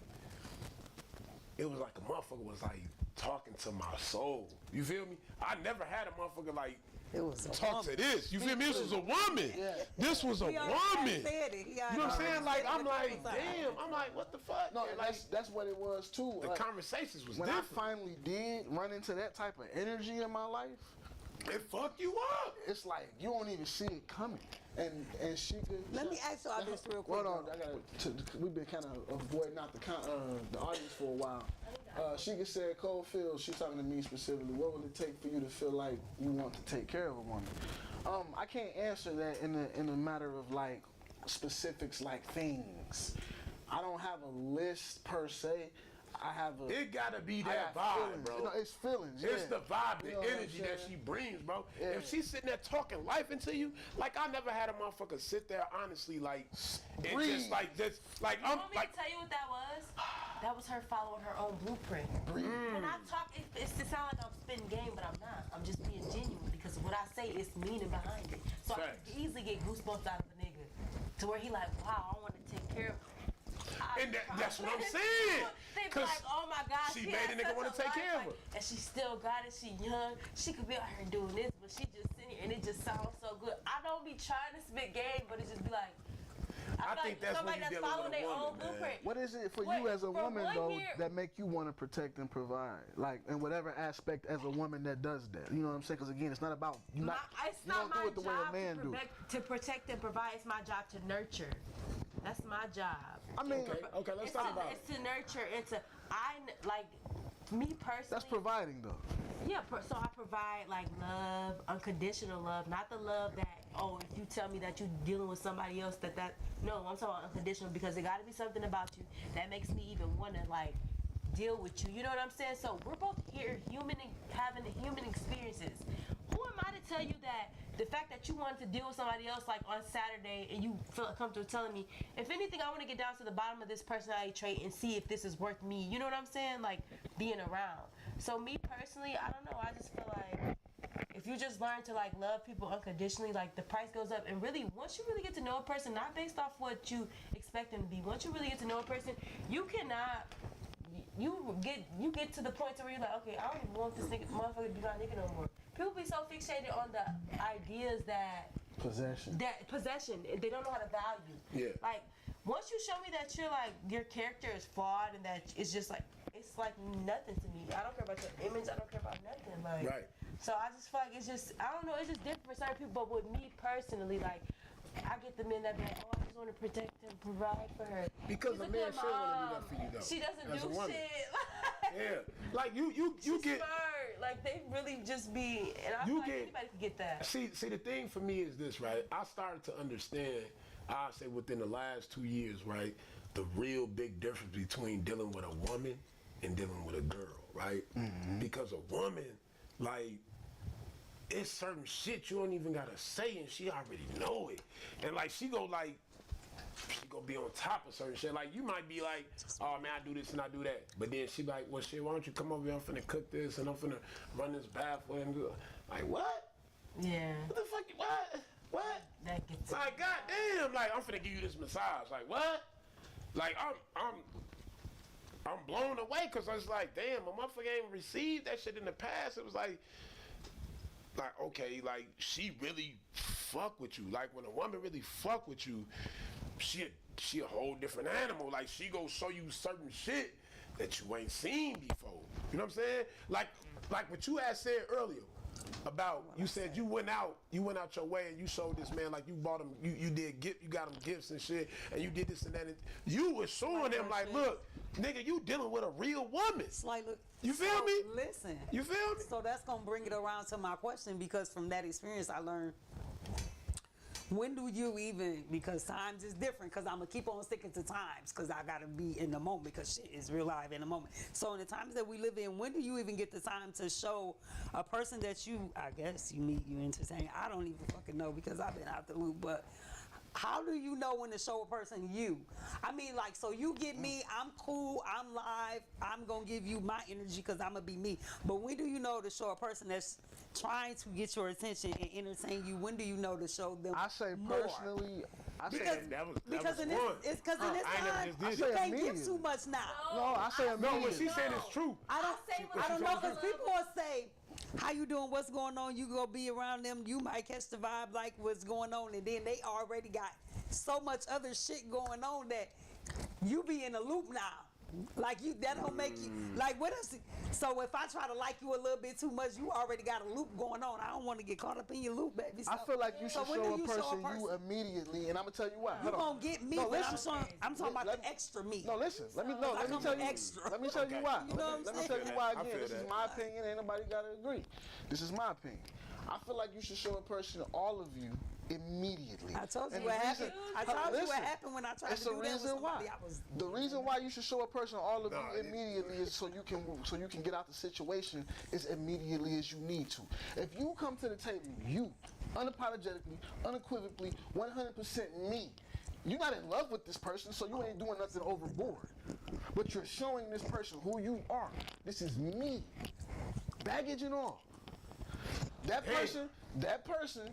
a motherfucker was like talking to my soul. You feel me? I never had a motherfucker like It was a talk to this. You feel me? This was a woman. Yeah. This was a He already woman. said it. He You know what I'm already saying? Like, said it I'm the like, whole time. damn. I'm like, what the fuck? No, man? and Like, that's what it was too. the Like, conversations was when different. I finally did run into that type of energy in my life, It fucked you up. it's like you don't even see it coming. And she could. Let me ask y'all this real quick. Hold on, I gotta. We've been kind of avoiding out the audience for a while. Sheikah said, Cole feels. She's talking to me specifically. What will it take for you to feel like you want to take care of a woman? I can't answer that in a matter of like specifics, like things. I don't have a list per se. I have a. It gotta be I that got vibe, feelings. bro. You know, it's feelings. It's yeah. the vibe, the You know what I'm energy that saying? she brings, bro. Yeah. If she's sitting there talking life into you, like I never had a motherfucker sit there honestly, like, and Breathe. just like this, like You I'm want me like. to tell you what that was? That was her following her own blueprint. When I talk, it sounds like I'm spitting game, but I'm not. I'm just being genuine because what I say is meaning behind it. So I Facts. can easily get goosebumps out of a nigga to where he like, wow, I want to take care of. And that's what I'm saying. They be 'Cause like, oh my God, she she made has a nigga such wanna take life, care of like, her. and she still got it. She young. She could be out here doing this, but she just sitting here and it just sounds so good. I don't be trying to spit game, but it just be like. I feel think like that's when somebody you that's dealing with following a their woman, own man. blueprint. What is it for Wait, you as a for woman 1 though year- that make you want to protect and provide, like in whatever aspect as a woman that does that? You know what I'm saying? Because again, it's not about you not. It's you not don't do my it the way job a man do. to protect and provide. It's my job to nurture. That's my job. I mean, Okay, let's talk about it. It's to nurture and to like me personally. that's providing though. Yeah, so I provide like love, unconditional love, not the love that oh, if you tell me that you're dealing with somebody else, no, I'm talking about unconditional, because it got to be something about you that makes me even want to like deal with you. You know what I'm saying? So we're both here, human, and having human experiences. Who am I to tell you that the fact that you wanted to deal with somebody else like on Saturday and you feel comfortable telling me, if anything, I want to get down to the bottom of this personality trait and see if this is worth me. You know what I'm saying? Like being around. So me personally, I don't know. I just feel like if you just learn to like love people unconditionally, like the price goes up. And really, once you really get to know a person, not based off what you expect them to be, once you really get to know a person, you cannot. You get to the point where you're like, okay, I don't even want this motherfucker to be my nigga no more. People be so fixated on the ideas that possession, they don't know how to value. Yeah. Like once you show me that you're like your character is flawed and that it's just like it's like nothing to me. I don't care about your image. I don't care about nothing. Like Right. So I just feel like it's just I don't know. It's just different for certain people. But with me personally, like. I get the men that be like, oh, I just want to protect and provide for her. Because She's a a man good should want to do mom. that for you, though. She doesn't as a do woman. shit. Yeah. Like you She's get. smart. Like they really just be, and I You feel like get- anybody can get that. See, the thing for me is this, right? I started to understand, I say within the last 2 years, right, the real big difference between dealing with a woman and dealing with a girl, right? Because a woman, like, it's certain shit you don't even gotta say and she already know it. And like she go be on top of certain shit. Like you might be like, oh man, I do this and I do that. But then she be like, well shit, why don't you come over here? I'm finna cook this and I'm finna run this bath for him. Like what? Yeah. What the fuck? What? That gets. Like goddamn! Like I'm finna give you this massage. Like what? Like I'm blown away because I was like, damn, a motherfucker ain't received that shit in the past. It was like okay, like she really fuck with you. Like when a woman really fuck with you, she a whole different animal. Like she go show you certain shit that you ain't seen before. You know what I'm saying? Like what you had said earlier about you said you went out your way and you showed this man like you bought him you got him gifts and shit and you did this and that and you was showing him like look nigga you dealing with a real woman. It's like, look, you feel me? Listen. You feel me? So that's gonna bring it around to my question because from that experience I learned. When do you even, because times is different, because I'm going to keep on sticking to times, because I got to be in the moment, because shit is real live in the moment. So in the times that we live in, when do you even get the time to show a person that you, I guess, you meet, you entertain? I don't even fucking know, because I've been out the loop, but how do you know when to show a person you? I mean, like, so you get me, I'm cool, I'm live, I'm going to give you my energy because I'm going to be me. But when do you know to show a person that's trying to get your attention and entertain you? When do you know to show them I say more? personally, Because, that was because in one. this, it's because in this I ain't never time, just you did it. can't give immediately. too much now. no, I say No, what immediately. she saying is true. I don't know, because what people will say, how you doing, what's going on, you go be around them, you might catch the vibe like what's going on, and then they already got so much other shit going on that you be in a loop now. Like you, that don't make you, like what is it? So if I try to like you a little bit too much, you already got a loop going on. I don't want to get caught up in your loop, baby. So, I feel like you so should when show do a you person you immediately, and I'm gonna tell you why. You Hold on. gonna get me, No, but listen. I'm talking about Let- the extra me. No, listen. Let me Like tell I'm you. extra. Let me tell you Okay. why. You know what I'm Let me saying? tell you why I again. feel This is that. my opinion. Ain't nobody gotta agree. This is my opinion. I feel like you should show a person all of you immediately. I told you And what the happened. reason- I told you what listen, happened when I tried it's to the do that with reason somebody. why. I was The reason why you should show a person all of No, you immediately is so you can get out the situation as immediately as you need to. If you come to the table, you unapologetically, unequivocally, 100% me. You're not in love with this person, so you ain't doing nothing overboard. But you're showing this person who you are. This is me. Baggage and all. That person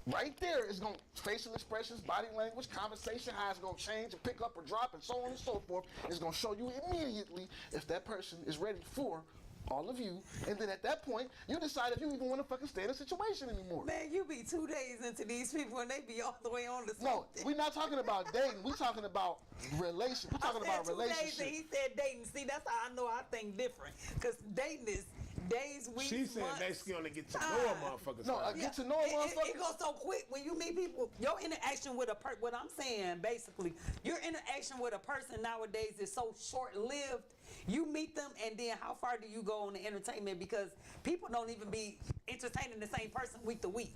right there is going to, facial expressions, body language, conversation, how it's going to change and pick up or drop and so on and so forth. It's going to show you immediately if that person is ready for all of you. And then at that point, you decide if you even want to fucking stay in a situation anymore. Man, you be 2 days into these people and they be all the way on the No, we're not talking about dating. We're talking about relation. We're talking about 2 days and relationship. he said dating. See, that's how I know I think different. Because dating is days, weeks, She said months. basically only get to know a motherfucker. No, get to know a motherfucker. It goes so quick when you meet people. Your interaction with a person, what I'm saying basically, your interaction with a person nowadays is so short-lived. You meet them and then how far do you go on the entertainment? Because people don't even be entertaining the same person week to week.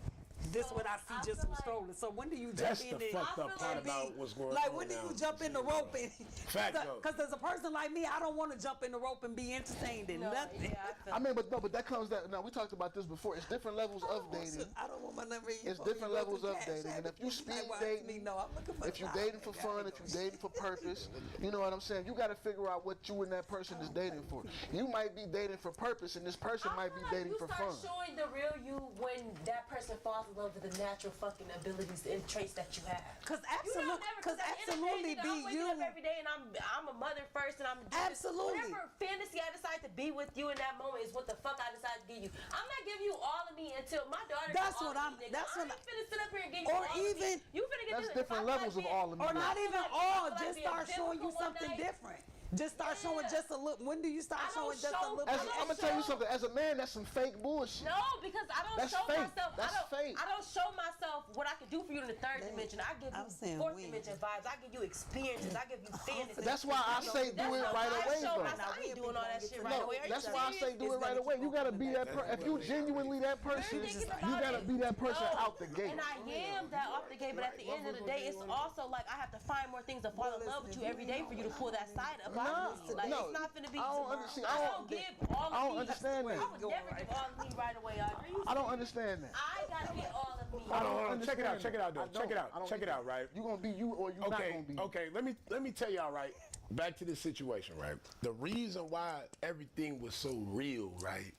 this So, what I see I just feel from like- strolling. So when do you jump That's in the and fucked up feel part like about what's going like on when do now. you jump in the rope and Fact, though. because as a person like me, I don't want to jump in the rope and be entertained in No, nothing. yeah, I feel I mean, but that comes that. Now we talked about this before. It's different levels of dating. I don't want my number. It's different levels of dating, and if you speed dating, no, I'm looking for if you're dating for fun, if you're dating for purpose, you know what I'm saying? You got to figure out what you and that person is dating for. You might be dating for purpose, and this person I might be feel like dating for you fun. start showing the real you when that person falls in love with the natural fucking abilities and traits that you have. Because You know, never, because at the end of the absolutely day, nigga, be I'm waking you. up every day and I'm a mother first and I'm doing this. Absolutely. Whatever fantasy I decide to be with you in that moment is what the fuck I decide to give you. I'm not giving you all of me until my daughter. That's gets all what of I'm- Me, nigga. that's I what ain't finna sit up here and give you Or all even- of me. You finna get That's this. different levels of all of me. Or not I even feel like all, being just start showing you biblical one something night. different. Just start showing Yeah. just a little. When do you start I don't showing just a show- little? I As, don't I'm gonna tell you show- something. As a man, that's some fake bullshit. No, because I don't That's show fake. myself. That's fake. I don't show myself what I can do for you in the third dimension. I give I'm you saying fourth when. dimension vibes. I give you experiences. I give you fantasies. That's why I say do That's it how right I away, show though. myself. I ain't doing all that shit right No, away. Are you that's why I say serious? do it right away. You gotta be that person. If you genuinely that person, Very thinking you about gotta it. be that person No, out the gate. And I am that off the gate, but at the end of the day, it's also like I have to find more things to fall in love with you every day for you to pull that side up out of me. Like no, it's not gonna be. I don't tomorrow. understand- I I don't don't- give all of me. I don't understand that. I would never give all of me right away. Are you I don't understand that. I gotta get all of me. Hold on, check it out, understand check it out, though. I Check it don't. out, I don't check it think out, right? You gonna be you or you not Okay, gonna be. okay. Let me tell y'all, right? Back to this situation, right? The reason why everything was so real, right?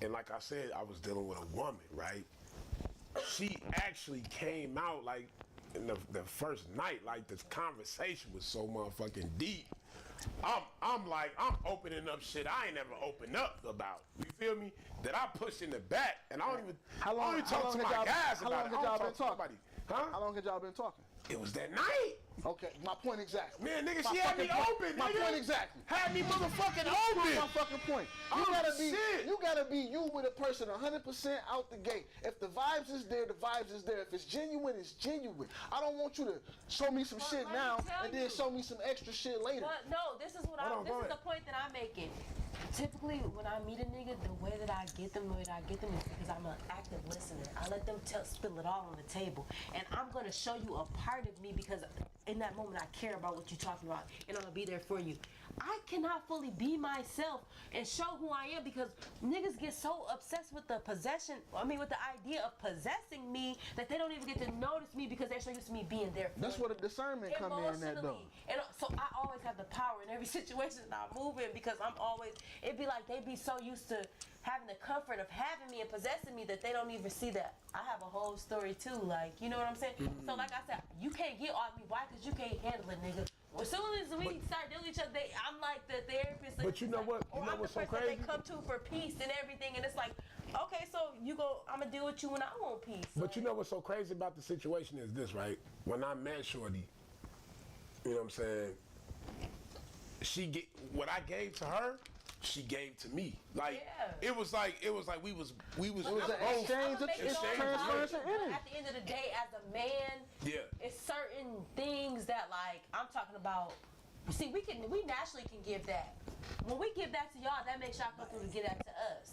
And like I said, I was dealing with a woman, right? She actually came out like in the first night, like this conversation was so motherfucking deep. I'm like, I'm opening up shit I ain't never opened up about. You feel me? That I push in the back, and I don't even, I don't even talk to my guys how about long it. had I y'all don't been talk to talking? nobody. Huh? How long had y'all been talking? It was that night. Okay, my point exactly. Man, nigga, My she had me fucking point- open, My nigga. point exactly. Had me motherfucking My open. fucking point. You Oh, gotta be shit. you gotta be you with a person 100% out the gate. If the vibes is there, the vibes is there. If it's genuine, it's genuine. I don't want you to show me some shit let me now tell and then you. show me some extra shit later. But no, this is what Hold on, this go is the ahead. point that I'm making. Typically, when I meet a nigga, the way that I get them, is because I'm an active listener. I let them spill it all on the table, and I'm gonna show you a part of me because in that moment I care about what you're talking about, and I'm gonna be there for you. I cannot fully be myself and show who I am because niggas get so obsessed with the with the idea of possessing me that they don't even get to notice me because they're so used to me being there for That's you. where the discernment come in that though. Emotionally. And so I always have the power in every situation that I move in because I'm always, it'd be like they be so used to having the comfort of having me and possessing me that they don't even see that I have a whole story too. Like, you know what I'm saying? So like I said, you can't get on me. Why? Because you can't handle it, nigga. As soon as we start dealing with each other, I'm like the therapist. But you know what? You Or know I'm what's the so person crazy? they come to for peace and everything. And it's like, okay, so I'm going to deal with you when I want peace. But you know what's so crazy about the situation is this, right? When I met Shorty, you know what I'm saying? What I gave to her, she gave to me. Like Yeah. it was like we was It was an both- exchange of It's transference of energy. At the end of the day, as a man, Yeah. it's certain things that like I'm talking about. See, we naturally can give that. When we give that to y'all, that makes y'all come through to give that to us.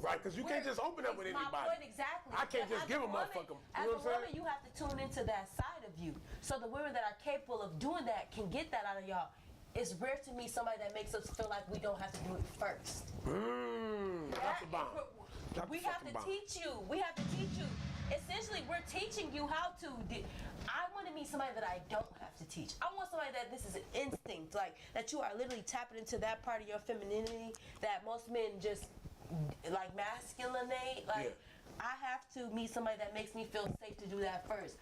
right, because you can't just open up with My anybody. point exactly. I can't But just as give a woman- motherfucker. As You know a what I'm saying? woman, you have to tune into that side of you. So the women that are capable of doing that can get that out of y'all. It's rare to meet somebody that makes us feel like we don't have to do it first. Drop the bomb. Drop We the have fucking to bomb. teach you. We have to teach you. Essentially, we're teaching you how to. I want to meet somebody that I don't have to teach. I want somebody that this is an instinct, like that you are literally tapping into that part of your femininity that most men just like masculinate. Like Yeah. I have to meet somebody that makes me feel safe to do that first.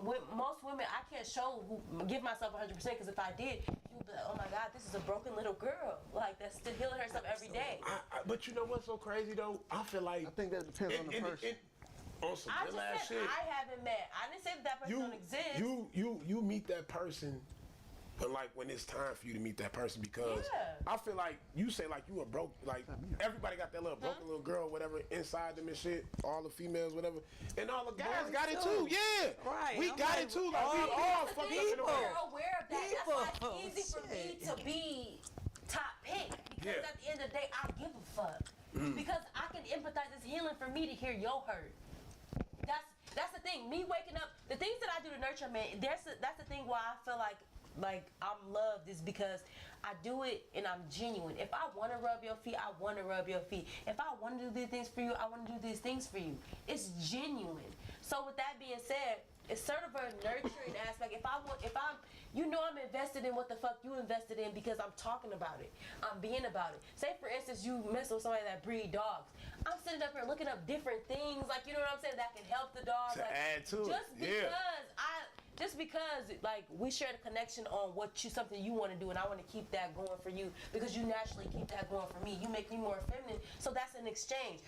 With most women, I can't give myself 100% because if I did, you'd be like, oh my God, this is a broken little girl. Like, that's still healing herself every day. But you know what's so crazy though? I feel like I think that depends on the person. On some I real just ass said shit. I haven't met. I didn't say that person don't exist. You meet that person, but like when it's time for you to meet that person, because Yeah. I feel like you say like you a broke, like everybody got that little broken little girl, whatever, inside them and shit. All the females, whatever, and all the guys Boys got it too. too. Yeah, Right, we I'm got like, it too. Like we all all The fucked thing up is, in the we're world. aware of that. That's why People. it's easy for me Shit. to be top pick because Yeah. at the end of the day, I give a fuck. Because I can empathize. It's healing healing for me to hear your hurt. That's the thing. Me waking up, the things that I do to nurture a man. That's the thing why I feel like I'm loved is because I do it and I'm genuine. If I want to rub your feet, I want to rub your feet. If I want to do these things for you, I want to do these things for you. It's genuine. So with that being said, it's sort of a nurturing aspect. If I'm invested in what the fuck you invested in because I'm talking about it. I'm being about it. Say for instance, you mess with somebody that breed dogs. I'm sitting up here looking up different things, like, you know what I'm saying, that can help the dog. To add to it. Just because like we share the connection on something you want to do, and I want to keep that going for you because you naturally keep that going for me. You make me more feminine, so that's an exchange.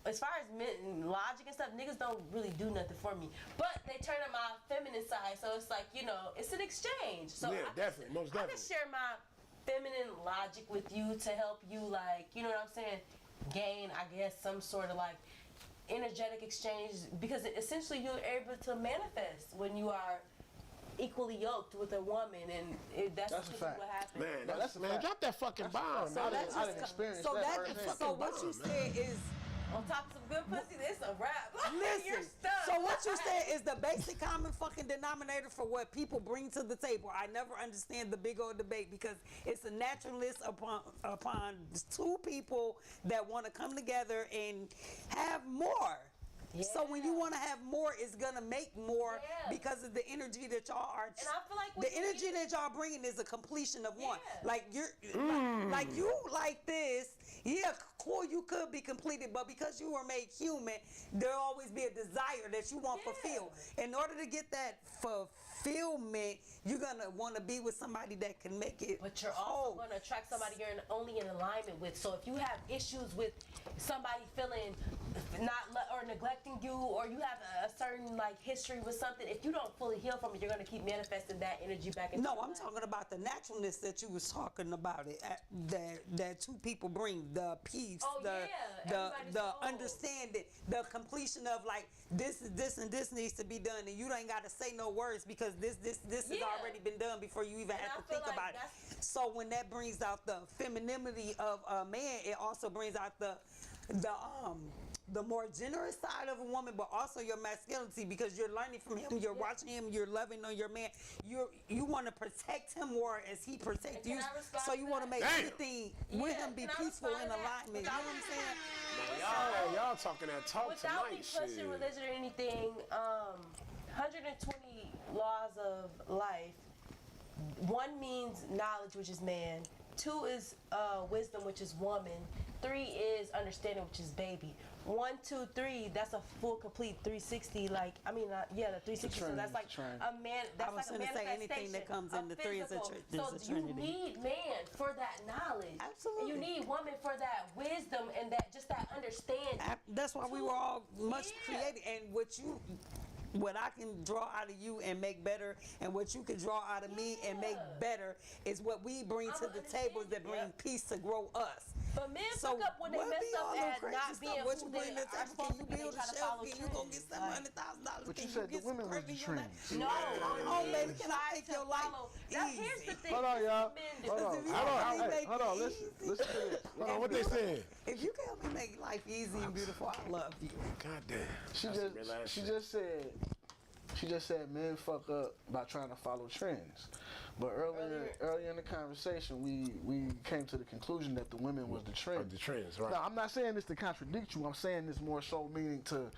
As far as men, logic and stuff, niggas don't really do nothing for me. But they turn on my feminine side, so it's like, it's an exchange. So yeah, definitely, most definitely. I can share my feminine logic with you to help you, like, you know what I'm saying, gain, I guess, some sort of like energetic exchange, because essentially you're able to manifest when you are equally yoked with a woman, and that's a typically fact. what happens. Man, that's a fact. drop that fucking bomb. So that's I didn't experience that firsthand. So what you said is. On top of some good pussy, it's a wrap. You're Listen, stuck. so what you said is the basic common fucking denominator for what people bring to the table. I never understand the big old debate because it's a naturalist upon two people that want to come together and have more. Yeah. So when you want to have more, it's gonna make more because of the energy that y'all are. And I feel like the energy that y'all bringing is a completion of one. Yeah. Like you're, like you like this. Yeah, cool. You could be completed, but because you were made human, there'll always be a desire that you want fulfilled. In order to get that fulfillment, you're gonna want to be with somebody that can make it. But you're also going to attract somebody you're only in alignment with. So if you have issues with somebody feeling or neglecting you, or you have a certain like history with something, if you don't fully heal from it, you're going to keep manifesting that energy back into No, your I'm life. talking about the naturalness that you was talking about it. That two people bring, the peace, the understanding, the completion of like this and this needs to be done, and you ain't got to say no words because this has already been done before you even have to think about it. So when that brings out the femininity of a man, it also brings out the more generous side of a woman, but also your masculinity, because you're learning from him, you're watching him, you're loving on your man. You want to protect him more as he protects you. So you want to make everything with him be peaceful in alignment. You know what I'm saying? Y'all talking that talk Without me tonight, pushing religion or anything, 120 laws of life. 1 means knowledge, which is man. 2 is wisdom, which is woman. 3 is understanding, which is baby. 1, 2, 3. That's a full, complete 360. Like, the 360. So that's like a man. That's like a manifestation. Say anything that comes in the 3 is a So you need man for that knowledge. Absolutely. And you need woman for that wisdom and that understanding. That's why we were all much created, and what I can draw out of you and make better, and what you can draw out of me and make better, is what we bring to the table that bring peace to grow us. But men fuck up when they mess up at not being what who you they bring to the are table? supposed Can to you be. They build try a to shelf? follow Can you go get trends. $700,000? But you Can said the get women some was the crazy trend. on that? Oh, baby, can I make your life Here's the easy? thing. Hold on, y'all. Men do. Hold on. If you Hold on. help me Hey, make hold on. it Listen easy. to this. Hold on, what they saying? If you can help me make life easy and beautiful, I love you. God damn. She just said men fuck up by trying to follow trends. But earlier in the conversation, we came to the conclusion that the women was the trend. The trends, right? Now, I'm not saying this to contradict you. I'm saying this more so meaning to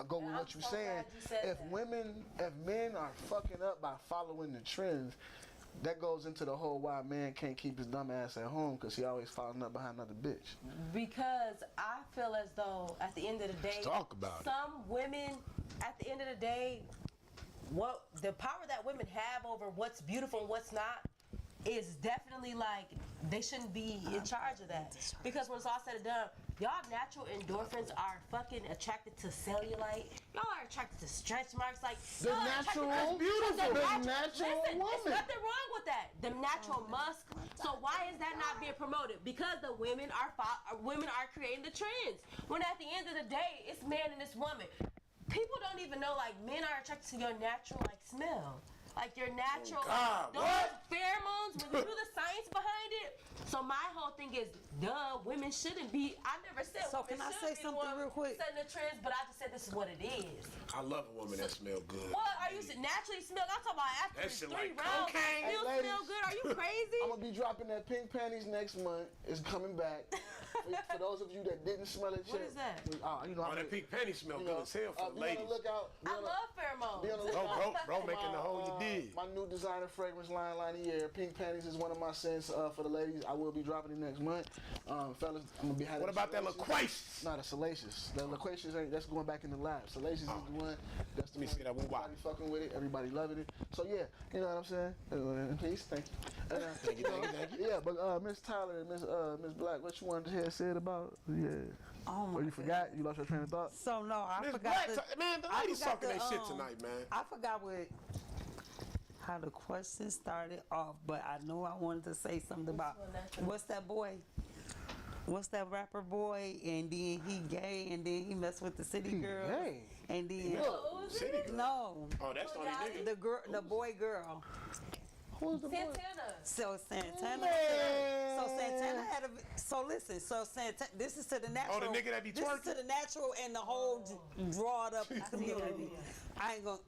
go with what you're saying. If men are fucking up by following the trends, that goes into the whole why a man can't keep his dumb ass at home because he always following up behind another bitch. Because I feel as though at the end of the day, Let's talk about some women, at the end of the day, what the power that women have over what's beautiful and what's not is definitely like they shouldn't be in charge of that. Because when it's all said and done, y'all natural endorphins are fucking attracted to cellulite. Y'all are attracted to stretch marks. Like The natural, beautiful, the natural listen, woman. there's nothing wrong with that. The natural musk. So why is that not being promoted? Because the women are creating the trends. When at the end of the day, it's man and it's woman. People don't even know, like, men are attracted to your natural, like, smell. Like, your natural, those pheromones, when you do the science behind it. So my whole thing is, women shouldn't be. I never said. So women can I should say be something the one real quick? setting the trends, but I just said this is what it is. I love a woman that smell good. What are you naturally smell? I'm talking about after That shit 3 like rounds. cocaine. I still Hey, smell ladies. good. Are you crazy? I'm gonna be dropping that pink panties next month. It's coming back. For those of you that didn't smell it What yet. is that? You know, Oh, that pink panty smell you good know, as hell for the be ladies. on the lookout. Be I on the- love pheromones. Be on the Bro, lookout. bro, making the whole you did. My new designer fragrance line of the year. Pink panties is one of my scents for the ladies. I will be dropping it next month. Fellas, I'm gonna be having. What about that Salacious. loquacious? Nah, the salacious. The loquacious ain't. That's going back in the lab. Salacious is the one. That's the Let me one. see that one. Everybody fucking with it. Everybody loving it. So yeah, you know what I'm saying. Peace. Thank you. Thank you. Yeah, but Miss Tyler and Miss Black, what you wanted to hear said about? Yeah. Oh my Or you forgot? You lost your train of thought? So no, I Miss forgot. Black, man, the I ladies forgot talking the, that shit tonight, man. I forgot how the question started off, but I know I wanted to say something about what's that boy? What's that rapper boy? And then he gay, and then he messed with the city girl, gay? and then City girl. no, Oh, that's the only nigga. the girl, the boy girl. Who's the boy? Santana. So Santana. Man. So Santana had a. So listen. So Santana. This is to the natural. Oh, the nigga that be This is twerking? to the natural and the whole drawed up community. I ain't gonna.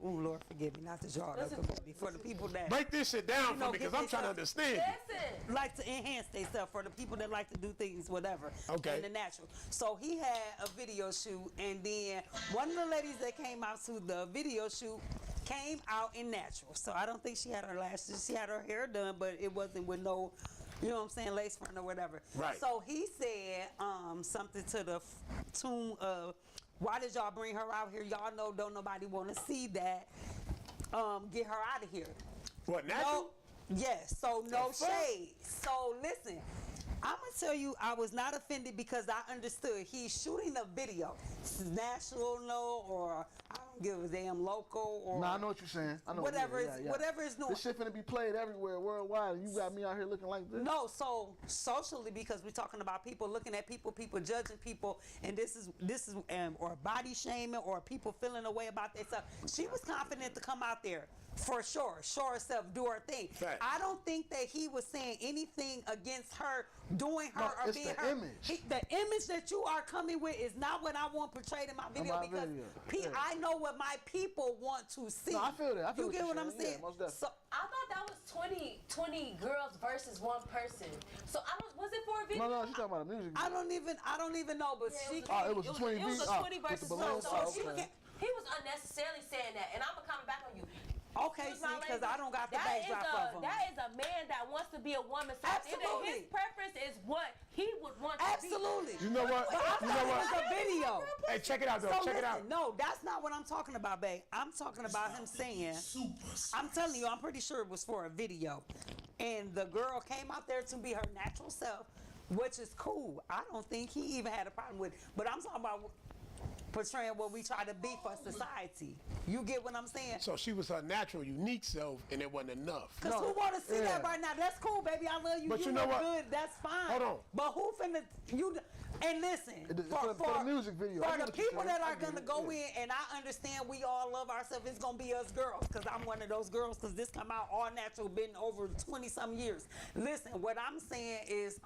Ooh, Lord, forgive me, not the drawed up community. For the people that Break this shit down You know, for me, because get I'm trying to this understand you. Listen. like to enhance themselves, for the people that like to do things, whatever. Okay. In the natural. So he had a video shoot, and then one of the ladies that came out to the video shoot came out in natural. So I don't think she had her lashes. She had her hair done, but it wasn't with no, you know what I'm saying, lace front or whatever. Right. So he said something to the tune of, why did y'all bring her out here? Y'all know don't nobody want to see that. Get her out of here. What, No, natural? yes. So no The fuck? shade. So listen, I'm gonna tell you, I was not offended because I understood he's shooting a video. It's national or I don't give a damn local or Nah, I know what you're saying. I know whatever yeah, is yeah. whatever is new. This shit finna be played everywhere, worldwide, and you got me out here looking like this. No, so socially, because we're talking about people looking at people, people judging people, and this is or body shaming or people feeling a way about themselves. She was confident to come out there for sure, show herself, do her thing. Fact. I don't think that he was saying anything against her doing her No, or it's being the her. image. The image that you are coming with is not what I want portrayed in my video my because video, yeah. I know what my people want to see. No, I feel that. I feel you what get you're what I'm saying. Yeah, saying? most definitely. So, I thought that was 20 girls versus one person. So I don't. Was it for a video? No, she's talking about a music video. I don't even know, but she. Oh, it was a 20 It was beats? a Oh, 20 with the versus balloons? one. Oh, So she okay. was, he was unnecessarily saying that, and I'm gonna comment back on you. Okay, Excuse see, my because language. I don't got the That is backdrop of them. That is a man that wants to be a woman. So Absolutely. His preference is what he would want to Absolutely. You know what? But I You thought know it was what? a video. Hey, check it out, though. So Check it listen, out. no, that's not what I'm talking about, babe. I'm talking about him saying, I'm telling you, I'm pretty sure it was for a video. And the girl came out there to be her natural self, which is cool. I don't think he even had a problem with it. But I'm talking about portraying what we try to be for society. You get what I'm saying? So she was her natural, unique self, and it wasn't enough. Because who want to see that right now? That's cool, baby. I love you. But you you know look what? good. That's fine. Hold on. But who finna you? And listen, For the music video. I For get the what you're people saying. that I are get gonna it, go yeah. in, and I understand we all love ourselves. It's gonna be us girls, because I'm one of those girls. Because this come out all natural, been over 20-some years. Listen, what I'm saying is,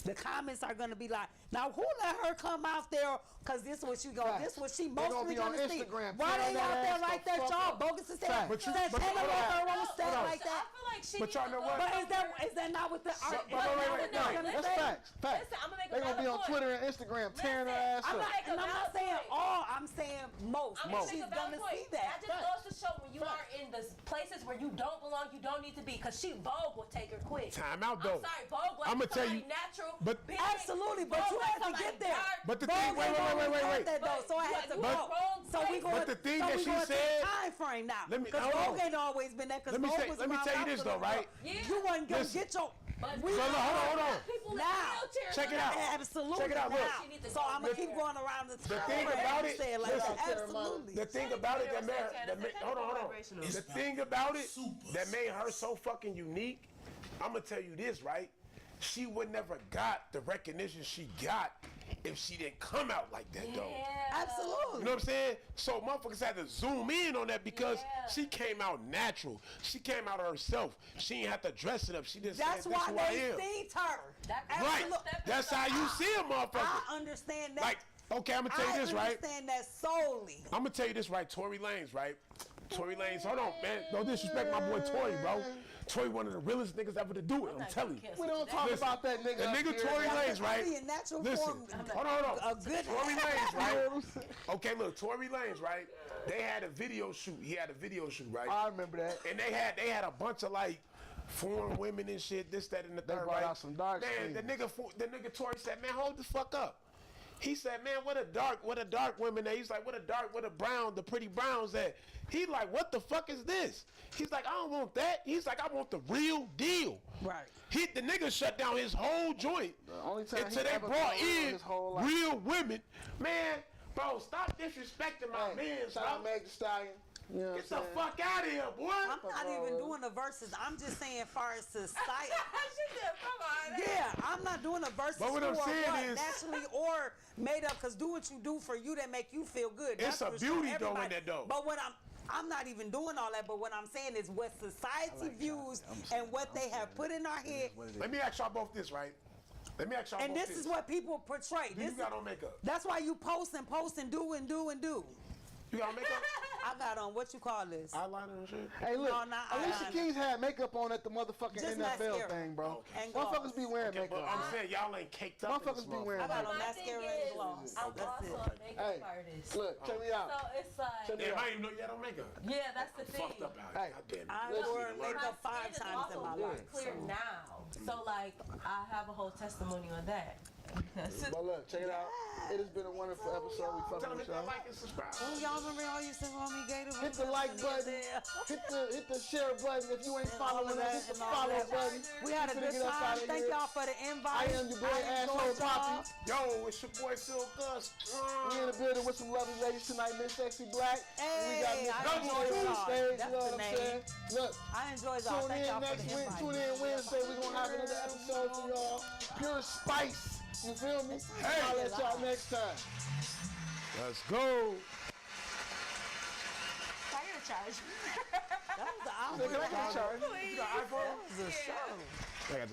the comments are gonna be like, now who let her come out there? Because this what you go. Facts. This what she They gonna mostly be on gonna see. Instagram Why tearing they out that there ass like the that, fuck y'all up. bogus as hell? Facts. But you- That but- Taylor hold on. let her on Hold stage on. like that. I feel like she But y'all needs know to what? go But somewhere. is that not what the art? wait, wait, they're no. gonna That's say? facts. Facts. Listen, I'm gonna make They gonna be another on point. Twitter and Instagram tearing her ass I'm up. not, and I'm not saying all. I'm saying most. I'm gonna She's make a valid gonna point. see that. That just goes to show when you are in the places where you don't belong, you don't need to be. Because Vogue will take her quick. Time out, though. I'm sorry, Vogue was I'ma tell you- natural. but- big, Absolutely, but Vogue you was had to somebody get there. dark. But the Vogue thing, wait, ain't wait, wait, always wait, got wait. that, though, so I had to you go. went wrong So we place. going. But the thing so that we she going to said- the time frame now. Let me- Because hold Vogue on. ain't always been that. Let me say- let me tell you this, though, right? Yeah. You wasn't gonna Listen. get your. But We So, look, hold on. people in Now, wheelchairs. check it out. Absolutely. Check it out, look. She needs to So go I'm gonna there. keep going around the time thing frame. about You it- said like listen, that. Absolutely. The thing about it that made her, That's that made, okay. hold on. Vibrational. The thing about it that made her so fucking unique, I'm gonna tell you this, right? She would never got the recognition she got if she didn't come out like that though. Absolutely. You know what I'm saying? So motherfuckers had to zoom in on that because she came out natural. She came out of herself. She ain't have to dress it up. She just That's said, why "This who I they am." seen her. Right. Absolute- That's how you see a motherfucker. I understand that. Like, okay, I'm gonna tell you this, I right? understand that solely. I'm gonna tell you this, right? Tory Lanez, right? Tory Lanez, hold on, man. Don't disrespect my boy Tory, bro. Tory one of the realest niggas ever to do it. I'm telling you. We don't talk Listen, about that nigga. The up nigga here. Tory Lanez, right? Be a natural Listen, form. hold on. A good Tory Lanez, right? Okay, look, Tory Lanez, right? They had a video shoot. He had a video shoot, right? I remember that. And they had a bunch of like foreign women and shit, this, that, and the third. brought right? out some dark Man, the skins. nigga Tory said, man, hold the fuck up. He said, man, what a dark women at? He's like, what a brown, the pretty browns at? He like, what the fuck is this? He's like, I don't want that. He's like, I want the real deal. Right. The nigga shut down his whole joint only time until he they ever brought called in his whole life. real women. Man, bro, stop disrespecting my man, Shout out bro. Meg Thee Stallion. You know what Get the I'm saying? fuck out of here, boy. I'm not even doing the verses. I'm just saying, far as society. She said, come on. Yeah, I'm not doing a versus But what I'm for saying what, is- naturally or made up. Cause do what you do for you that make you feel good. It's That's a for sure. beauty though in Everybody- that though. But what I'm not even doing all that. But what I'm saying is what society views and what they have put in our head. Let me ask y'all both this, right? Let me ask y'all And both this is what people portray. Do you This got on makeup? That's why you post and do and do and do. You got on makeup? I got on what you call this? Eyeliner and shit? Hey, look, No, not Alicia eyeliner. Keys had makeup on at the motherfucking Just NFL mascara. thing, bro. Okay. And gloss. Motherfuckers be wearing Okay, but makeup. I'm saying y'all ain't caked up. in Motherfuckers this be wearing I got on My mascara thing and is, gloss. I'm That's also it. a makeup Hey, artist. look, check me out. So it's like, Damn, I didn't even know you had on makeup. yeah, that's the thing. Fucked up out Hey. here. God damn it. I Listen, wore My makeup 5 skin is times in also my more life. clear now. So like, I have a whole testimony on that. Because But look, check it out. It has been a wonderful episode. We Tell fucking them with hit that y'all. like and subscribe. Oh, y'all remember y'all used to call me Gator? Hit the like button. Hit the share button. If you ain't following us, hit the follow button. We had a finna good get us time. outta Thank here. y'all for the invite. I am your boy, Asshole enjoyed y'all. Poppy. Yo, it's your boy Phil Gus. We in the building with some lovely ladies tonight, Miss Sexy Black. And we got Hey, Miss I Double enjoyed on y'all. stage, you That's know the what I'm name. saying? Look, I enjoyed y'all. tune Thank in y'all for next the week. invite. Tune in Wednesday. We're gonna have another episode for y'all. Pure spice. You feel me? Hey. I'll let y'all next time. Let's go. fire charge. That was the Take it hour. up, Charlie. You got iPhone? That was a show. I got the